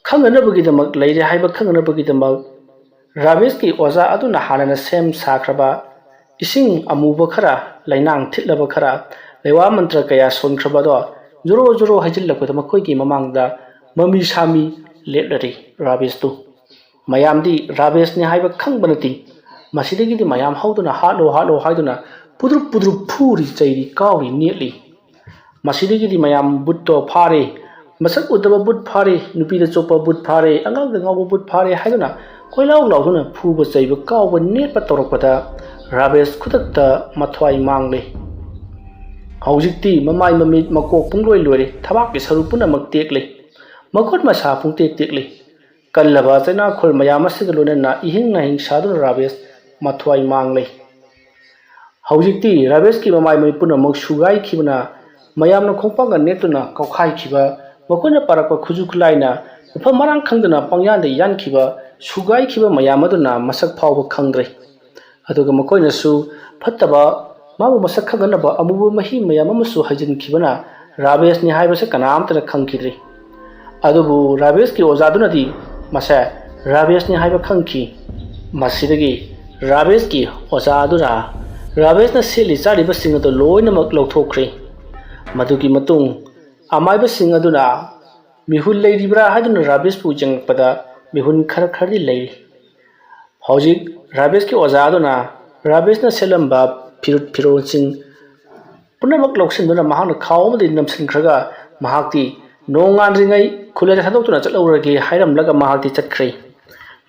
khanganabagi damak leire haiba khanganabagi damak Rabesh ki oza aduna hanana sem sakraba ising amuba khara lainang thitlaba khara lewa mantra kaya sonkraba do joro hajillakpa makoi ki mamangda mami sami letlari Rabesh tu mayamdi Rabesh ni haiba khangbanati masidagi di mayam hauduna halo haiduna pudru phuri chairi kauri netli masidagi di mayam butto phare masak udaba but phare nupi da chopa but phare angang da ngaw but phare haiduna koilaw lawduna phuba chaiba kawba netpa torokpada Rabesh khutakta mathwai mangle haujikti mamai mamit makok pungloi loire thabak ki saru punamak tekle makot masa pung tekle kallaba chaina khol mayam asigolona na ihing na hing sadu Rabesh mathwai mangle haujikti Rabesh ki mamai mamit punamak sugai khibna mayamna khongpanga netuna kaukhai khiba makona parakpa khuju khulaina ufa marang khangdana pangyanda yan khiba sugai khiba mayam aduna masak phawba khangdre aduga makoina su phattaba mamu masak khaganaba amubu mahi mayam amasu hajin khibana Rabesh ni haibase kanamtana khangkhidri adubu Rabesh ki ozaduna di masa Rabesh ni haiba khangki masidagi Rabesh ki ozadura Rabesh na seli chariba singado loinamak lawthokre madugi matung amaiba singaduna mihul leiribra haduna Rabesh pu jangpada mihun khari leiri hojik Rabesh ki ozaduna Rabesh na selamba fironchin punamak loksinduna mahakna khawmadi namsinkhraga mahakti nongan ringai khulada thadokuna chatlaurage hairamlaga mahakti chatkhre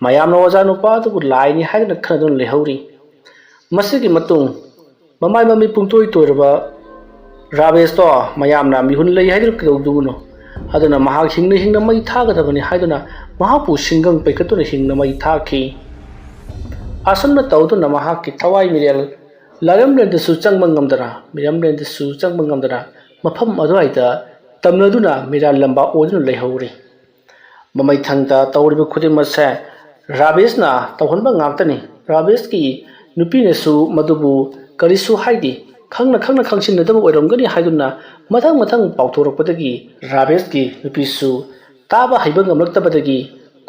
mayamna oza nupa tu laini haiduna khanadun lehauri masigi matung mamai mami pungtoi toiraba Rabesh to mayamna mihun lei haidur kidauduno aduna mahak hingna mai thagadabani haiduna mahapu singang paikatuna hingna mai thakhi asumna tawduna mahak ki thawai mirel lagamlen su changmangamdana miramlen su changmangamdana mafam adwaida tamnaduna miral lamba oduna lehauri mamai thangta tawriba khudimasa Rabesh na tawhanba ngaptani Rabesh ki nupine su madubu karisu haidi khangna khangsinadaba oiramgani haiduna mathang pauthorapodagi Rabesh ki nupisu taba haiba ngamlaktabadagi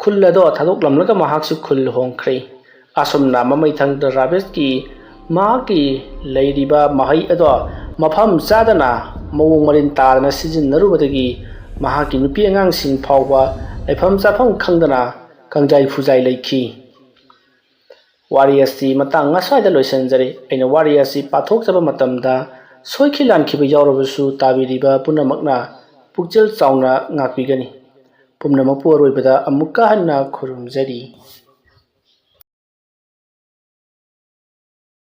khullado thadoklamlaga mahaksu khul hongkhre asumna mamai thangda Rabesh ki mahaki leiriba mahai ado mafam chadana mawong marin tarna sijinnarubadagi mahaki nupi angang sing phawba lepham chafam khangdana kangjai phujai leikhi wari asi matang ngasai da loisanjare aina wari asi pathok jaba matamda soikhi lankhiba yawrabasu tabiriba punamakna pukjel chauna ngakpigani pumnamak poroi bada amukka hanna khurumjari